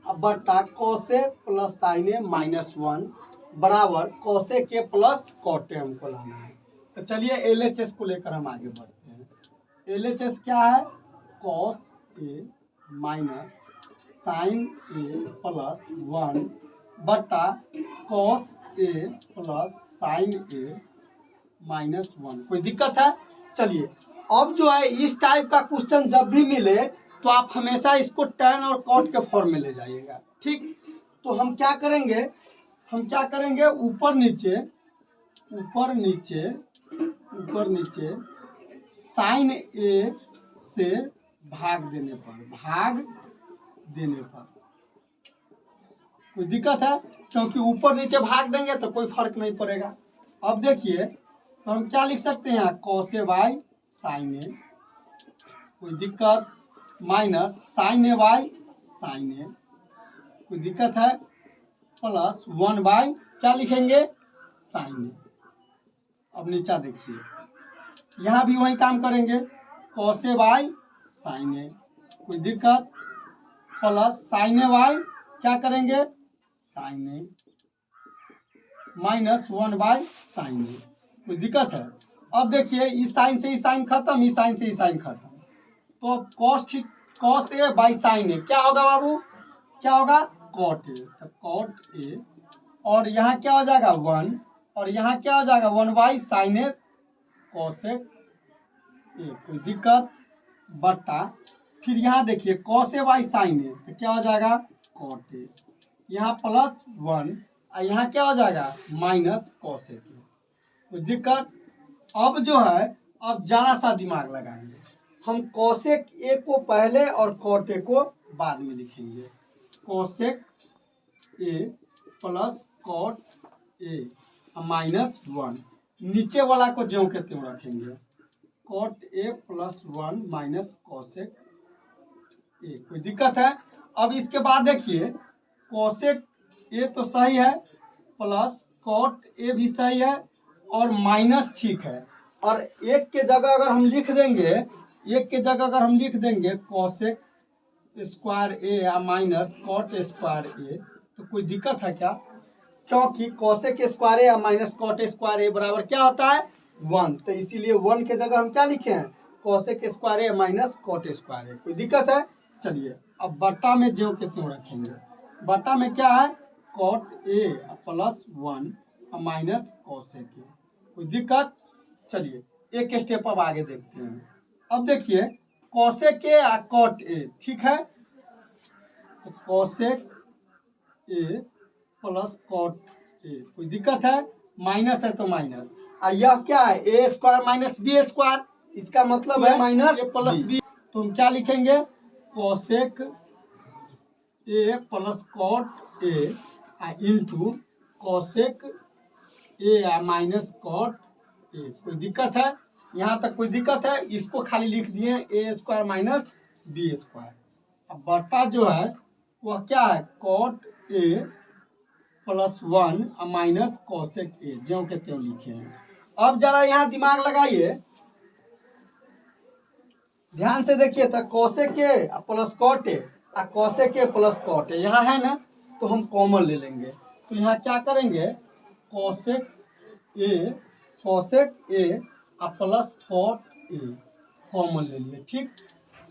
अब बट्टा cos A plus sine A minus 1 बराबर कॉस ए के प्लस कॉट ए हमको लाना है। तो चलिए LHS को लेकर हम आगे बढ़ते हैं। LHS क्या है, cos A minus sine A plus 1 बट्टा cos A plus sine A minus 1। कोई दिक्कत है? चलिए अब जो है इस टाइप का क्वेश्चन जब भी मिले तो आप हमेशा इसको टैन और कॉट के फॉर्म में ले जाइएगा, ठीक? तो हम क्या करेंगे, ऊपर नीचे ऊपर नीचे ऊपर नीचे साइन ए से भाग देने पर कोई दिक्कत है, क्योंकि ऊपर नीचे भाग देंगे तो कोई फर्क नहीं पड़ेगा। अब देखिए तो हम क्या लिख सकते हैं यहाँ, cos A by sine A, कोई दिक्कत? Minus sine A by sine A, कोई दिक्कत है? प्लस 1 बाई क्या लिखेंगे, साइन ए। अब नीचा देखिए, यहाँ भी वही काम करेंगे, cos A by sine A, कोई दिक्कत? प्लस साइन ए बाई क्या करेंगे, sine A, minus 1 by sine A, कोई दिक्कत है? अब देखिए इस साइन से इस साइन खत्म, इस साइन से इस साइन खत्म, तो अब कॉस ए बाई साइन ए क्या होगा बाबू, क्या होगा, कॉट ए। तो कॉट ए और यहाँ क्या हो जाएगा 1 और यहाँ क्या हो जाएगा 1 by sine A cosec A, कोई दिक्कत? बट्टा फिर यहाँ देखिए कॉस ए बाई साइन ए तो क्या हो जाएगा, कॉट ए, यहाँ प्लस 1 और यहाँ क्या हो जाएगा माइनस कॉसेक ए, कोई दिक्कत? अब जो है अब जरा सा दिमाग लगाएंगे, हम कॉसेक ए को पहले और कॉट ए को बाद में लिखेंगे। Cosec A plus cot A minus 1, नीचे वाला को ज्यों के त्यों रखेंगे, cot A plus 1 minus cosec A, कोई दिक्कत है? अब इसके बाद देखिए कॉसेक ए तो सही है, प्लस कॉट ए भी सही है और माइनस ठीक है, और एक के जगह अगर हम लिख देंगे कॉसेक स्क्वायर ए या माइनस कॉट स्क्वायर ए, तो कोई दिक्कत है क्या? क्योंकि कोसेक स्क्वायर ए या माइनस कॉट स्क्वायर ए बराबर क्या होता है 1, तो इसीलिए 1 के जगह हम क्या लिखे हैं cosec square A minus cot square A. कोई दिक्कत है? चलिए अब बट्टा में जो के त्यों रखेंगे। बट्टा में क्या है cot A plus 1 minus cosec A. कोई दिक्कत? चलिए एक स्टेप अब आगे देखते हैं। अब देखिए कोसेक ए और कॉट ए, ठीक है, तो cosec A plus cot A, कोई दिक्कत है? माइनस है तो माइनस, और यह क्या है ए स्क्वायर माइनस बी स्क्वायर, इसका मतलब है माइनस ए प्लस बी। तो हम क्या लिखेंगे cosec A plus cot A into cosec A minus cot A. कोई दिक्कत है? यहाँ तक कोई दिक्कत है? इसको खाली लिख दिए A square minus B square. अब बट्टा जो है वह क्या है cot A plus 1 minus cosec A, ज्यों के त्यों लिखे हैं। अब जरा यहाँ दिमाग लगाइए, ध्यान से देखिए, तो cosec A plus cot A और cosec A plus cot A यहाँ है ना, तो हम कॉमन ले लेंगे। तो यहाँ क्या करेंगे cosec A plus cot A common ले लिए, ठीक।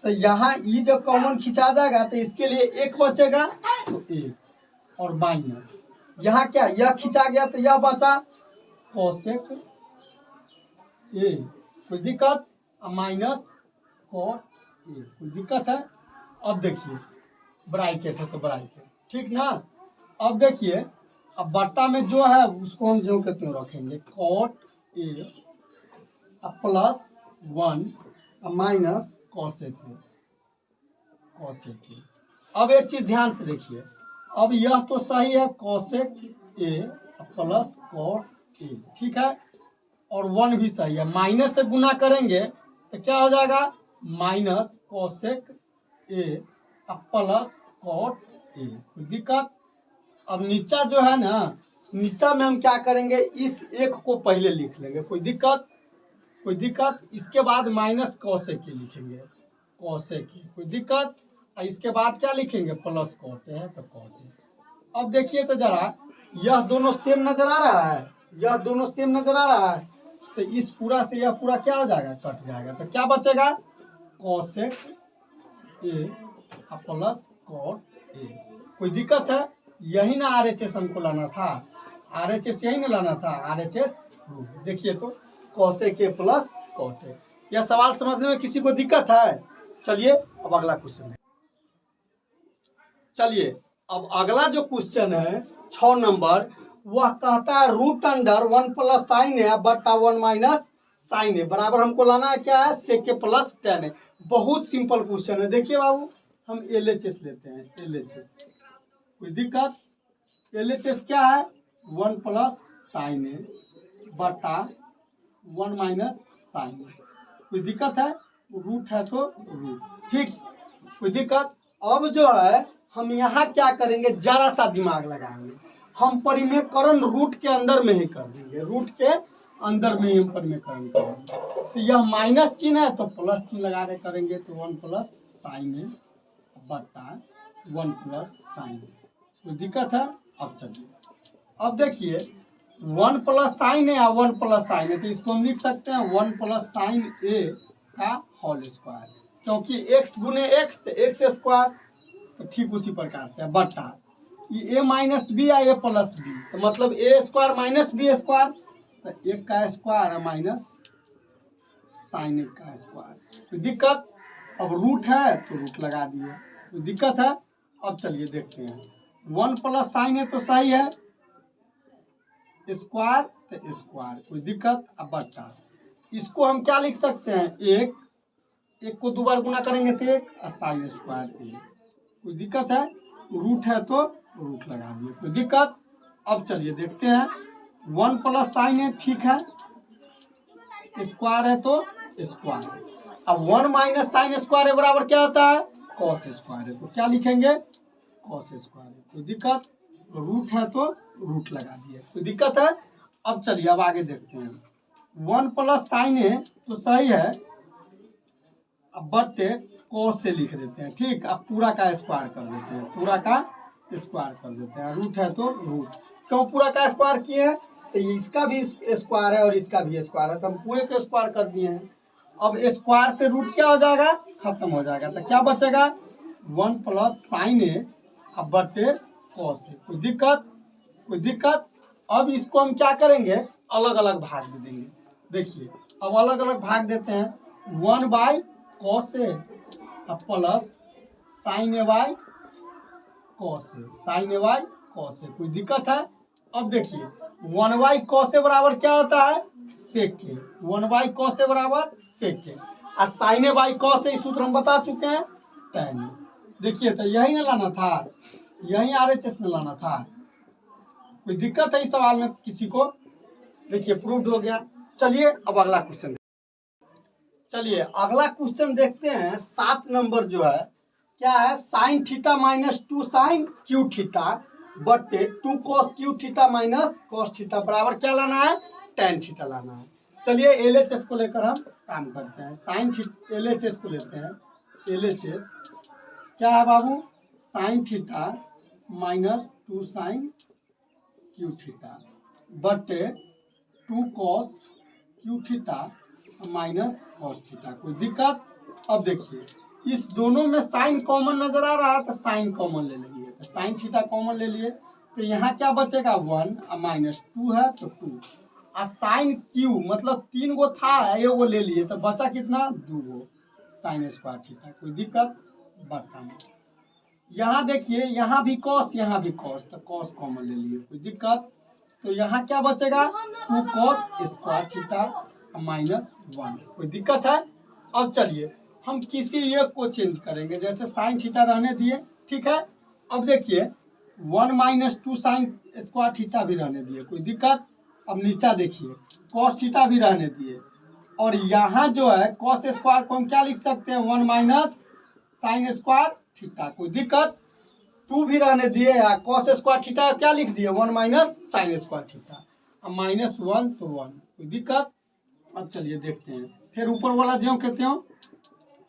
तो यहाँ ई जब कॉमन खिंचा जाएगा तो इसके लिए एक बचेगा, तो एक, और माइनस यहाँ क्या यह खिंचा गया तो यह बचा कोसेक ए, कोई दिक्कत? माइनस कॉट ए, कोई दिक्कत है? अब देखिए ब्रैकेट है तो ब्रैकेट, ठीक ना। अब देखिए अब बट्टा में जो है उसको हम जो कहते हैं रखेंगे cot A plus 1 minus cosec A. अब एक चीज ध्यान से देखिए, अब यह तो सही है cosec A plus cot A, ठीक है, और 1 भी सही है। माइनस से गुना करेंगे तो क्या हो जाएगा minus cosec A plus cot A. कोई दिक्कत? अब नीचा जो है ना, नीचा में हम क्या करेंगे इस एक को पहले लिख लेंगे। कोई दिक्कत? कोई दिक्कत? इसके बाद माइनस कोसेक ए लिखेंगे, कोसेक ए, कोई दिक्कत? और इसके बाद क्या लिखेंगे प्लस कॉट ए है तो कॉट ए। अब देखिए तो जरा यह दोनों सेम नजर आ रहा है, यह दोनों सेम नजर आ रहा है, तो इस पूरा से यह पूरा क्या हो जाएगा कट जाएगा, तो क्या बचेगा cosec A plus cot A. कोई दिक्कत है? यही ना RHS हमको लाना था, RHS यही ना लाना था, RHS देखिए तो cosec A plus cot A. यह सवाल समझने में किसी को दिक्कत है? चलिए अब अगला क्वेश्चन है। चलिए अब अगला जो क्वेश्चन है 6 नंबर, वह कहता है रूट अंडर 1 प्लस साइन ए बट्टा 1 माइनस साइन ए बराबर हमको लाना है क्या है सेक ए प्लस टेन ए। बहुत सिंपल क्वेश्चन है। देखिए बाबू हम LHS लेते हैं, LHS, कोई दिक्कत? LHS क्या है 1 प्लस साइन ए बट्टा 1 माइनस साइन ए। कोई दिक्कत है? रूट है तो रूट, ठीक, कोई दिक्कत? अब जो है हम यहाँ क्या करेंगे जरा सा दिमाग लगाएंगे, हम परिमेयकरण रूट के अंदर में ही कर देंगे, रूट के अंदर में ही हम परिमेयकरण करेंगे। तो यह माइनस चिन्ह है तो प्लस चिन्ह लगा के करेंगे, तो 1 प्लस साइन ए बट्टा 1 प्लस साइन ए। कोई दिक्कत है? अब चलिए अब देखिए 1 प्लस साइन ए और 1 प्लस साइन ए, तो इसको हम लिख सकते हैं 1 प्लस साइन ए का होल स्क्वायर, क्योंकि x गुने x तो x स्क्वायर, तो ठीक उसी प्रकार से बट्टा ये a माइनस बी या a प्लस बी, तो मतलब a square minus B square, तो 1 का स्क्वायर माइनस साइन 1 का स्क्वायर। कोई दिक्कत? अब रूट है तो रूट लगा दिए, कोई दिक्कत है? अब चलिए देखते हैं 1 प्लस साइन ए तो सही है, स्क्वायर तो स्क्वायर, कोई दिक्कत? अब बट्टा इसको हम क्या लिख सकते हैं एक को 2 बार गुना करेंगे तो 1 और साइन स्क्वायर ए। कोई दिक्कत है? रूट है तो रूट लगा दिए, कोई दिक्कत? अब चलिए देखते हैं 1 प्लस साइन ए, ठीक है, स्क्वायर है तो स्क्वायर। अब 1 माइनस साइन स्क्वायर ए बराबर क्या होता है कॉस स्क्वायर है, तो क्या लिखेंगे कॉस स्क्वायर है। कोई दिक्कत? रूट है तो रूट लगा दिए, कोई दिक्कत है? अब चलिए अब आगे देखते हैं 1 प्लस साइन ए तो सही है, अब बट्टे कॉस से लिख देते हैं, ठीक। अब पूरा का स्क्वायर कर देते हैं, पूरा का स्क्वायर कर देते हैं, रूट है तो रूट, क्यों पूरा का स्क्वायर किए हैं, तो इसका भी स्क्वायर है और इसका भी स्क्वायर है, तो हम पूरे के स्क्वायर कर दिए हैं। अब स्क्वायर से रूट क्या हो जाएगा, खत्म हो जाएगा, तो क्या बचेगा 1 प्लस साइन ए अब बटे कॉस ए। कोई दिक्कत, कोई दिक्कत। अब इसको हम क्या करेंगे, अलग अलग भाग दे देंगे। देखिए अब अलग अलग भाग देते हैं, 1 by cos A plus sine A by cos A, sine A by cos A. कोई दिक्कत है। अब देखिए 1 बाई कॉस ए बराबर क्या होता है, सेक के, 1 बाई कॉस ए बराबर सेक के, और साइन ए बाई कॉस ए सूत्र हम बता चुके हैं tan। देखिए तो यही ना लाना था, यही RHS में लाना था। कोई दिक्कत है इस सवाल में किसी को? देखिए प्रूव्ड हो गया। चलिए अब अगला क्वेश्चन, चलिए अगला क्वेश्चन देखते हैं। 7 नंबर जो है क्या है, sine theta minus 2 sine cube theta बटे 2 cos cube theta minus cos theta बराबर क्या लाना है, tan थीटा लाना है। चलिए LHS को लेकर हम काम करते हैं। साइन थीटा LHS को लेते हैं। LHS क्या है बाबू, sine theta minus 2 sine cube theta बटे 2 cos cube theta minus cos theta. कोई दिक्कत। अब देखिए इस दोनों में साइन कॉमन नजर आ रहा है, तो साइन कॉमन ले लेंगे, तो साइन थीटा कॉमन ले लिए, तो यहाँ क्या बचेगा 1 और माइनस 2 है तो 2, और साइन क्यू मतलब 3 गो था, ये वो ले लिए, तो बचा कितना 2 गो साइन स्क्वायर थीटा। कोई दिक्कत, बटा में। यहाँ देखिए यहाँ भी कॉस यहाँ भी कॉस, तो कॉस कॉमन ले लिए, कोई दिक्कत। तो यहाँ क्या बचेगा 2 कॉस स्क्वायर थीटा माइनस 1। कोई दिक्कत है। अब चलिए हम किसी एक को चेंज करेंगे, जैसे साइन थीटा रहने दिए, ठीक है। अब देखिए 1 माइनस 2 साइन स्क्वायर थीटा भी रहने दिए, कोई दिक्कत। अब नीचा देखिए कॉस थीटा भी रहने दिए, और यहाँ जो है कॉस स्क्वायर को हम क्या लिख सकते हैं 1 माइनस साइन स्क्वायर थीटा। कोई दिक्कत। 2 भी रहने दिए, कॉस स्क्वायर थीटा क्या लिख दिए 1 माइनस साइन स्क्वायर थीटा, अब माइनस 1 तो 1। कोई दिक्कत। अब चलिए देखते हैं, फिर ऊपर वाला जो कहते हो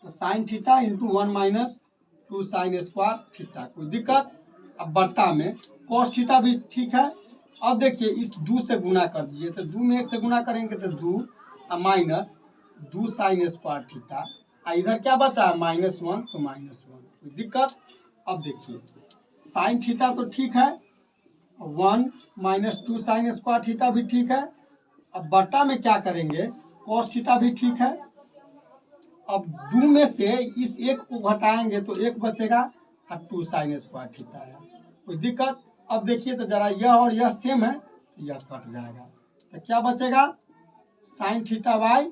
तो sine theta into 1 minus 2 sign square theta. कोई दिक्कत। अब बट्टा में कॉस थीटा भी ठीक है। अब देखिए इस 2 से गुना कर दीजिए, तो 2 में 1 से गुना करेंगे तो 2 और माइनस 2 साइन स्क्वायर थीटा, और इधर क्या बचा है माइनस 1 तो माइनस 1। कोई दिक्कत। अब देखिए साइन थीटा तो ठीक है, 1 माइनस 2 साइन स्क्वायर थीटा भी ठीक है। अब बट्टा में क्या करेंगे कॉस थीटा भी ठीक है। अब 2 में से इस 1 को घटाएंगे तो 1 बचेगा और 2 साइन स्क्वायर थीटा है। कोई दिक्कत। अब देखिए तो जरा यह और यह सेम है, यह कट जाएगा, तो क्या बचेगा sign theta by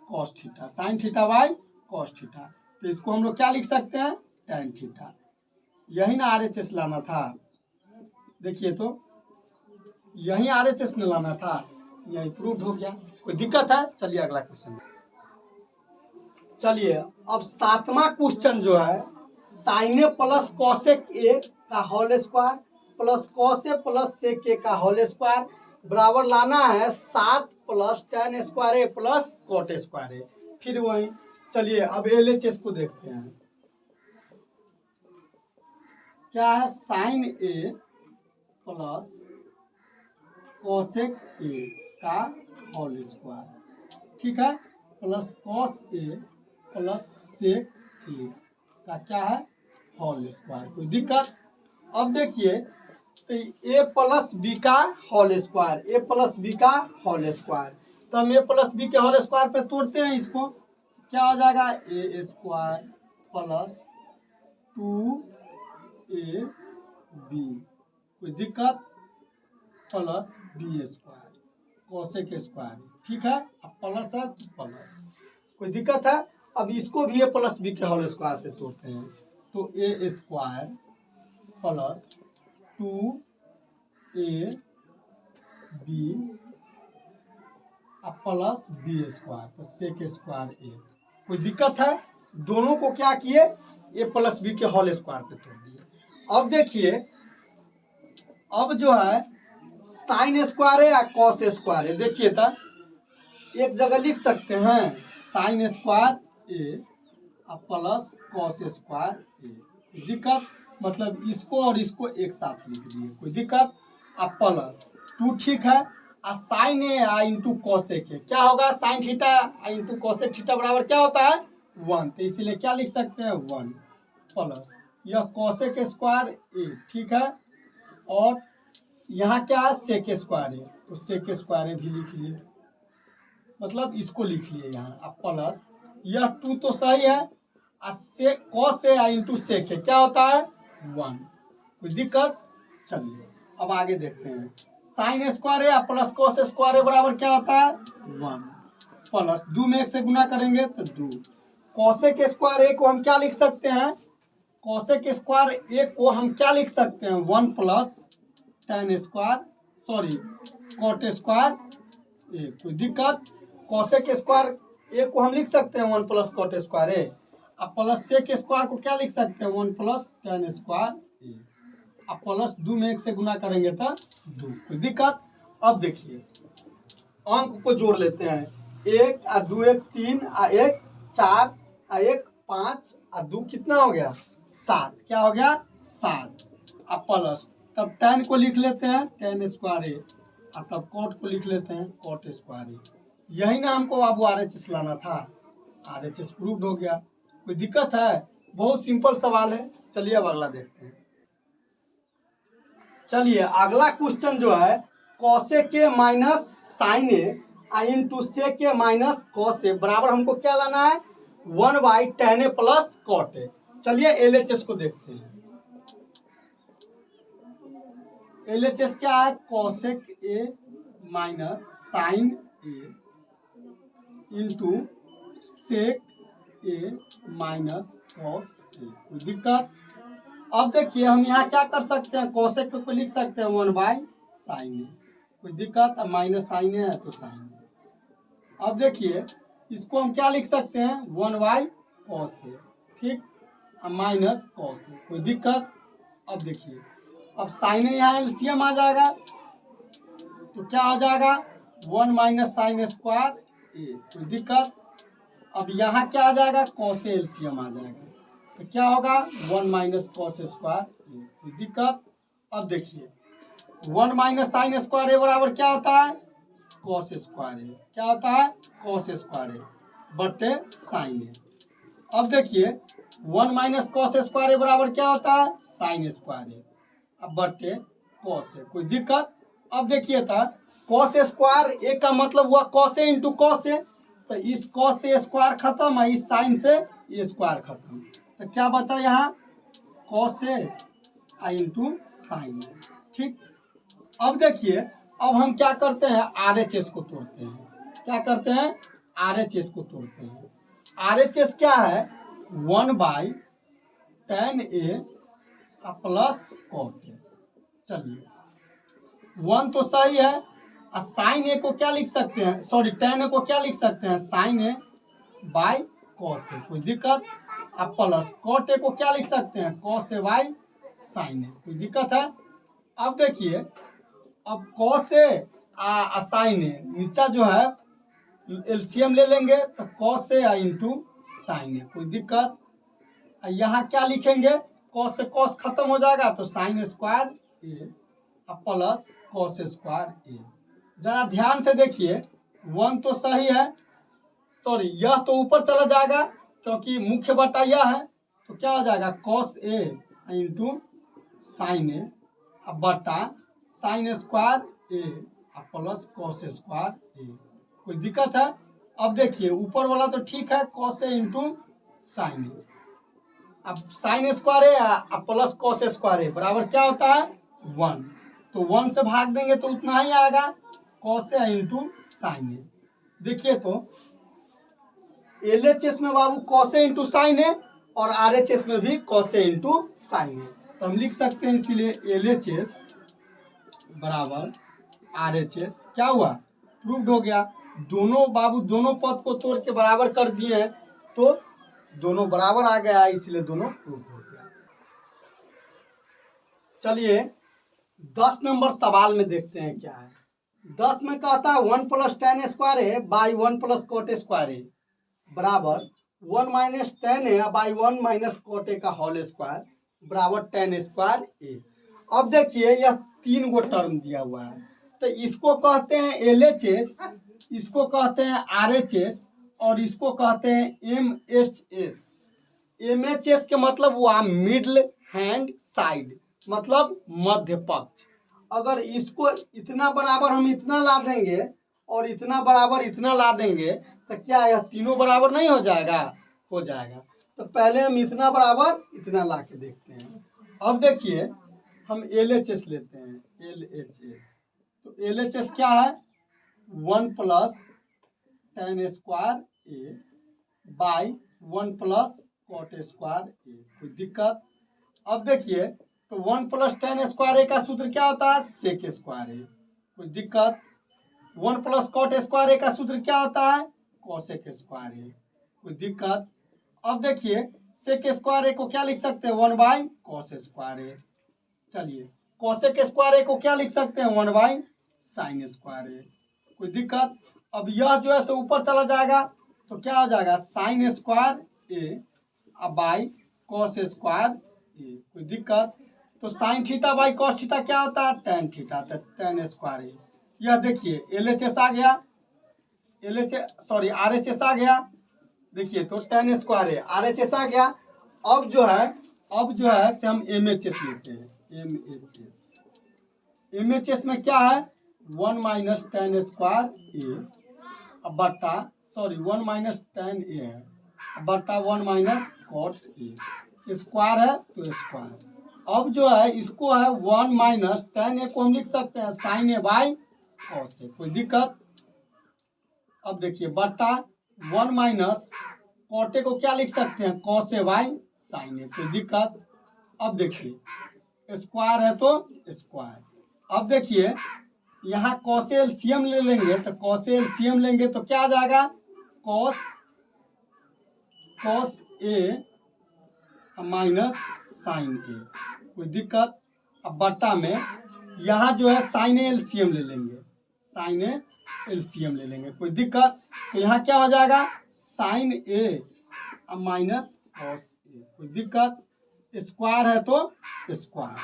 cos theta, sign theta by cos theta. तो इसको हम लोग क्या लिख सकते हैं tan थीटा। यही ना RHS लाना था। देखिए तो यही RHS ने लाना था, यही प्रूव हो गया। कोई दिक्कत है। चलिए अगला क्वेश्चन। चलिए अब 7वां क्वेश्चन जो है, sine A plus cosec A का whole square plus cos A plus sec A का होल स्क्वायर बराबर लाना है 7 plus tan square A plus cot square A. फिर वही। चलिए अब LHS को देखते हैं। क्या है sine A plus cosec A का होल स्क्वायर, ठीक है, plus cos A plus sec A का क्या है होल स्क्वायर। कोई दिक्कत। अब देखिए तो ए प्लस बी का whole square, A plus B का होल स्क्वायर, तो हम ए प्लस बी के होल स्क्वायर पे तोड़ते हैं इसको, क्या हो जाएगा ए स्क्वायर प्लस 2ab। कोई दिक्कत। Plus B square cosec square, ठीक है, अब प्लस है तो प्लस। कोई दिक्कत है। अब इसको भी ए प्लस बी के होल स्क्वायर पे तोड़ते हैं, तो A square plus 2ab plus B square, तो सेक स्क्वायर ए। कोई दिक्कत है। दोनों को क्या किए ए प्लस बी के होल स्क्वायर पे तोड़ दिए। अब देखिए अब जो है साइन स्क्वायर है या कॉस स्क्वायर है, देखिए तो एक जगह लिख सकते हैं sign square A plus cos square ए। दिक्कत। मतलब इसको और इसको एक साथ लिख दिए, कोई दिक्कत। अब प्लस 2 ठीक है। आ साइन ए आ इंटू कॉसेक ए क्या होगा, sine theta into cosec theta बराबर क्या होता है 1, तो इसीलिए क्या लिख सकते हैं 1 प्लस यह कॉसेक स्क्वायर ए ठीक है, और यहाँ क्या है सेक स्क्वायर है, तो सेक स्क्वायर ए भी लिख लिए, मतलब इसको लिख लिए यहाँ। अब प्लस यह 2 तो सही है, सेक कॉस ए इंटू सेक ए क्या होता है 1, कोई दिक्कत। चलिए अब आगे देखते हैं, साइन स्क्वायर है प्लस कॉस स्क्वायर है बराबर क्या होता है 1 प्लस 2 में 1 से गुना करेंगे तो 2, कॉसेक स्क्वायर ए को हम क्या लिख सकते हैं, कॉसेक स्क्वायर ए को हम क्या लिख सकते हैं 1 plus tan square sorry cot square A, कोई दिक्कत। कॉसेक स्क्वायर ए को हम लिख सकते हैं 1 प्लस कॉट स्क्वायर ए, अब प्लस सेक स्क्वायर को क्या लिख सकते हैं 1 प्लस tan स्क्वायर ए, अब प्लस 2 में 1 से गुना करेंगे तो 2, कोई दिक्कत। अब देखिए अंक को जोड़ लेते हैं, 1 आ 2 1 3 आ 1 4 आ 1 5 आ 2 कितना हो गया 7, क्या हो गया 7। अब प्लस तब tan को लिख लेते हैं tan स्क्वायर ए, और तब कॉट को लिख लेते हैं कॉट स्क्वायर ए। यही ना हमको बाबू RHS लाना था, RHS प्रूव्ड हो गया, कोई दिक्कत है, बहुत सिंपल सवाल है। चलिए अब अगला देखते हैं। चलिए अगला क्वेश्चन जो है cosec A minus sine A into sec A minus cos A बराबर हमको क्या लाना है 1/tan ए प्लस कॉट ए। चलिए LHS को देखते हैं, LHS क्या है cosec A minus sine A into sec A minus cos A, कोई दिक्कत। अब देखिए हम यहाँ क्या कर सकते हैं, कॉसेक को लिख सकते हैं 1/sin ए, कोई दिक्कत। अब माइनस साइन है तो साइन ए। अब देखिए इसको हम क्या लिख सकते हैं 1/cos ए, ठीक, अब माइनस कॉस ए, कोई दिक्कत। अब देखिए अब साइन ए यहाँ एलसीएम आ जाएगा तो क्या आ जाएगा 1 माइनस साइन स्क्वायर ए, कोई दिक्कत। अब यहाँ क्या आ जाएगा कॉस ए एलसीएम आ जाएगा तो क्या होगा 1 माइनस कॉस स्क्वायर ए, कोई दिक्कत। अब देखिए 1 माइनस साइन स्क्वायर ए बराबर क्या होता है कॉस स्क्वायर ए, क्या होता है कॉस स्क्वायर ए बटे साइन ए। अब देखिए 1 माइनस कॉस स्क्वायर ए बराबर क्या होता है साइन स्क्वायर ए, अब बटे कॉस ए, कोई दिक्कत। अब देखिए था कॉस स्क्वायर ए का मतलब हुआ कॉस ए इंटू कॉस ए, तो इस कॉस से स्क्वायर खत्म है, इस साइन से ये स्क्वायर खत्म, तो क्या बचा यहाँ कॉस ए इंटू साइन ए, ठीक। अब देखिए अब हम क्या करते हैं RHS को तोड़ते हैं, क्या करते हैं RHS को तोड़ते हैं। RHS क्या है 1/tan ए प्लस कॉट ए। चलिए 1 तो सही है, और साइन ए को क्या लिख सकते हैं सॉरी tan ए को क्या लिख सकते हैं sign A by cos A, कोई दिक्कत। अब प्लस कॉट ए को क्या लिख सकते हैं cos A by sine A, कोई दिक्कत है। अब देखिए अब कॉस ए साइन ए नीचा जो है एलसीएम ले लेंगे तो cos A into sine A, कोई दिक्कत। यहाँ क्या लिखेंगे कॉस से कॉस खत्म हो जाएगा तो sign square A plus cos square ए। जरा ध्यान से देखिए 1 तो सही है, सॉरी यह तो ऊपर चला जाएगा क्योंकि मुख्य बटा यह है, तो क्या हो जाएगा कॉस ए इंटू साइन ए बटा sign square A plus cos square A, कोई दिक्कत है। अब देखिए ऊपर वाला तो ठीक है कॉस ए इंटू साइन ए, अब sine square A plus cos square A बराबर क्या होता है 1, तो 1 से भाग देंगे तो उतना ही आएगा कॉस ए इंटू साइन ए। देखिए तो LHS में बाबू कॉस ए इंटू साइन ए और RHS में भी कॉस ए इंटू साइन ए, तो हम लिख सकते हैं इसीलिए LHS बराबर RHS क्या हुआ प्रूव्ड हो गया। दोनों बाबू दोनों पद को तोड़ के बराबर कर दिए हैं तो दोनों बराबर आ गया, इसलिए दोनों प्रूव्ड हो गया। चलिए 10 नंबर सवाल में देखते हैं क्या है। 10 में कहता है 1 plus tan square A by 1 plus cot square A बराबर 1 minus tan A by 1 minus cot A का होल स्क्वायर बराबर tan स्क्वायर ए। अब देखिए यह 3 गो टर्म दिया हुआ है, तो इसको कहते हैं LHS, इसको कहते हैं RHS और इसको कहते हैं MHS। MHS के मतलब हुआ मिडल हैंड साइड, मतलब मध्य पक्ष। अगर इसको इतना बराबर हम इतना ला देंगे और इतना बराबर इतना ला देंगे तो क्या यह तीनों बराबर नहीं हो जाएगा? हो जाएगा। तो पहले हम इतना बराबर इतना ला के देखते हैं। अब देखिए हम LHS लेते हैं, LHS। तो LHS क्या है? 1 plus tan square A by 1 plus cot square A. कोई दिक्कत? अब देखिए तो 1 प्लस tan स्क्वायर ए का सूत्र क्या होता है? Sec square A. कोई दिक्कत? 1 प्लस कॉट स्क्वायर ए का सूत्र क्या होता है? Cosec square A. कोई दिक्कत? अब देखिए सेक स्क्वायर ए को क्या लिख सकते हैं? 1 बाई कॉस स्क्वायर ए। चलिए कोसेक स्क्वायर ए को क्या लिख सकते हैं? 1 बाई साइन स्क्वायर ए। कोई दिक्कत? अब यह जो है सो ऊपर चला जाएगा तो क्या हो जाएगा? Sine square A by cos square A. कोई दिक्कत? तो sine theta by cos theta क्या होता है? टेन थीटा, तो tan स्क्वायर ए। यह देखिए LHS आ गया, RHS आ गया। देखिए तो tan स्क्वायर ए RHS आ गया। अब जो है से हम MHS लेते हैं। MHS में क्या है? 1 माइनस tan स्क्वायर ए बट्टा 1 माइनस tan ए है बट्टा 1 माइनस कॉट ए। स्क्वायर है तो स्क्वायर। अब जो है इसको है 1 माइनस tan ए को हम लिख सकते हैं sign A by cos A. कोई दिक्कत? अब देखिए बट्टा 1 माइनस कॉट ए को क्या लिख सकते हैं? Cos A by sine A. कोई दिक्कत? अब देखिए स्क्वायर है तो स्क्वायर। अब देखिए यहाँ कॉस एलसीएम ले लेंगे, तो कॉस एलसीएम लेंगे तो क्या आ जाएगा? Cos A minus sine A. कोई दिक्कत? अब बट्टा में यहाँ जो है साइन एलसीएम ले लेंगे, कोई दिक्कत? तो यहाँ क्या हो जाएगा? Sign A minus cos A. कोई दिक्कत? स्क्वायर है तो स्क्वायर।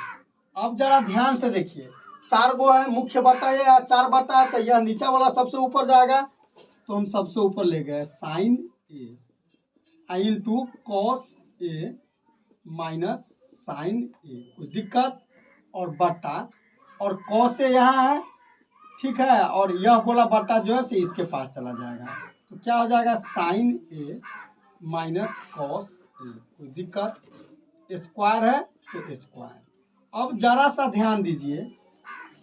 अब जरा ध्यान से देखिए 4 गो है, मुख्य बट्टा ये 4 बट्टा है, तो यह नीचा वाला सबसे ऊपर जाएगा, तो हम सबसे ऊपर ले गए sign A into cos A minus sine A. कोई दिक्कत? और बट्टा और कॉस ए यहाँ है, ठीक है, और यह बोला बट्टा जो है से इसके पास चला जाएगा, तो क्या हो जाएगा? Sign A minus cos A. कोई दिक्कत? स्क्वायर है तो स्क्वायर। अब जरा सा ध्यान दीजिए,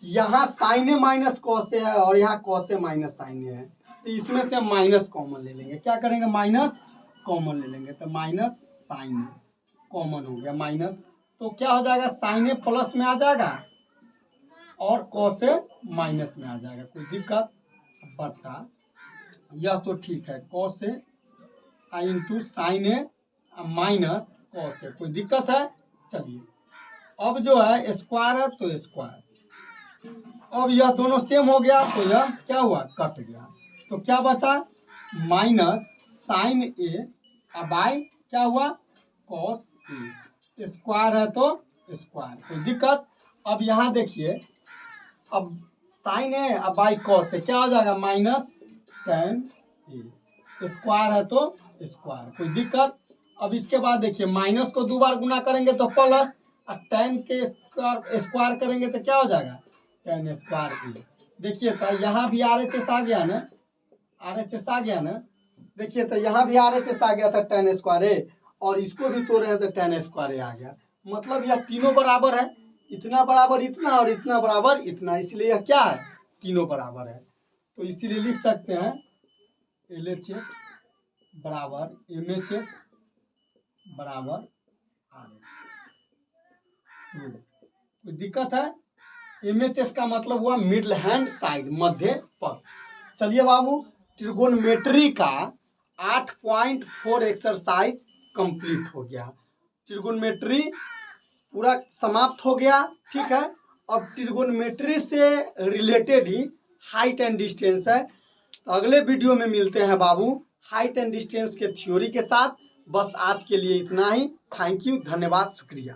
यहाँ साइन ए माइनस कॉस ए है और यहाँ कॉस ए माइनस साइन ए है, तो इसमें से हम माइनस कॉमन ले लेंगे। क्या करेंगे? माइनस कॉमन ले लेंगे, तो माइनस साइन ए कॉमन हो गया माइनस, तो क्या हो जाएगा? साइन ए प्लस में आ जाएगा और कॉस ए माइनस में आ जाएगा। कोई दिक्कत? बट्टा यह तो ठीक है, cos A into sine A minus cos A. कोई दिक्कत है? चलिए अब जो है स्क्वायर है तो स्क्वायर। अब यह दोनों सेम हो गया तो यह क्या हुआ? कट गया, तो क्या बचा? माइनस साइन ए बाई क्या हुआ? Cos A. स्क्वायर है तो स्क्वायर। कोई दिक्कत? अब यहाँ देखिए, अब साइन ए बाई कॉस ए क्या हो जाएगा? माइनस tan ए। स्क्वायर है तो स्क्वायर। कोई दिक्कत? अब इसके बाद देखिए माइनस को 2 बार गुना करेंगे तो प्लस, और tan के स्क्वायर करेंगे तो क्या हो जाएगा? tan स्क्वायर ए। देखिए तो यहाँ भी RHS आ गया ना, देखिए तो यहाँ भी RHS आ गया था tan स्क्वायर ए, और इसको भी तोड़े हैं तो tan स्क्वायर ए आ गया। मतलब यह तीनों बराबर है, इतना बराबर इतना और इतना बराबर इतना, इसलिए यह क्या है? तीनों बराबर है। तो इसीलिए लिख सकते हैं LHS बराबर MHS बराबर RHS। कोई दिक्कत है? MHS का मतलब हुआ मिडल हैंड साइड, मध्य पक्ष। चलिए बाबू, ट्रिगोनोमेट्री का 8.4 एक्सरसाइज कंप्लीट हो गया। ट्रिगोनोमेट्री पूरा समाप्त हो गया, ठीक है। अब ट्रिगोनोमेट्री से related he height and distance है, तो अगले वीडियो में मिलते हैं बाबू हाइट एंड डिस्टेंस के थ्योरी के साथ। बस आज के लिए इतना ही। थैंक यू, धन्यवाद, शुक्रिया।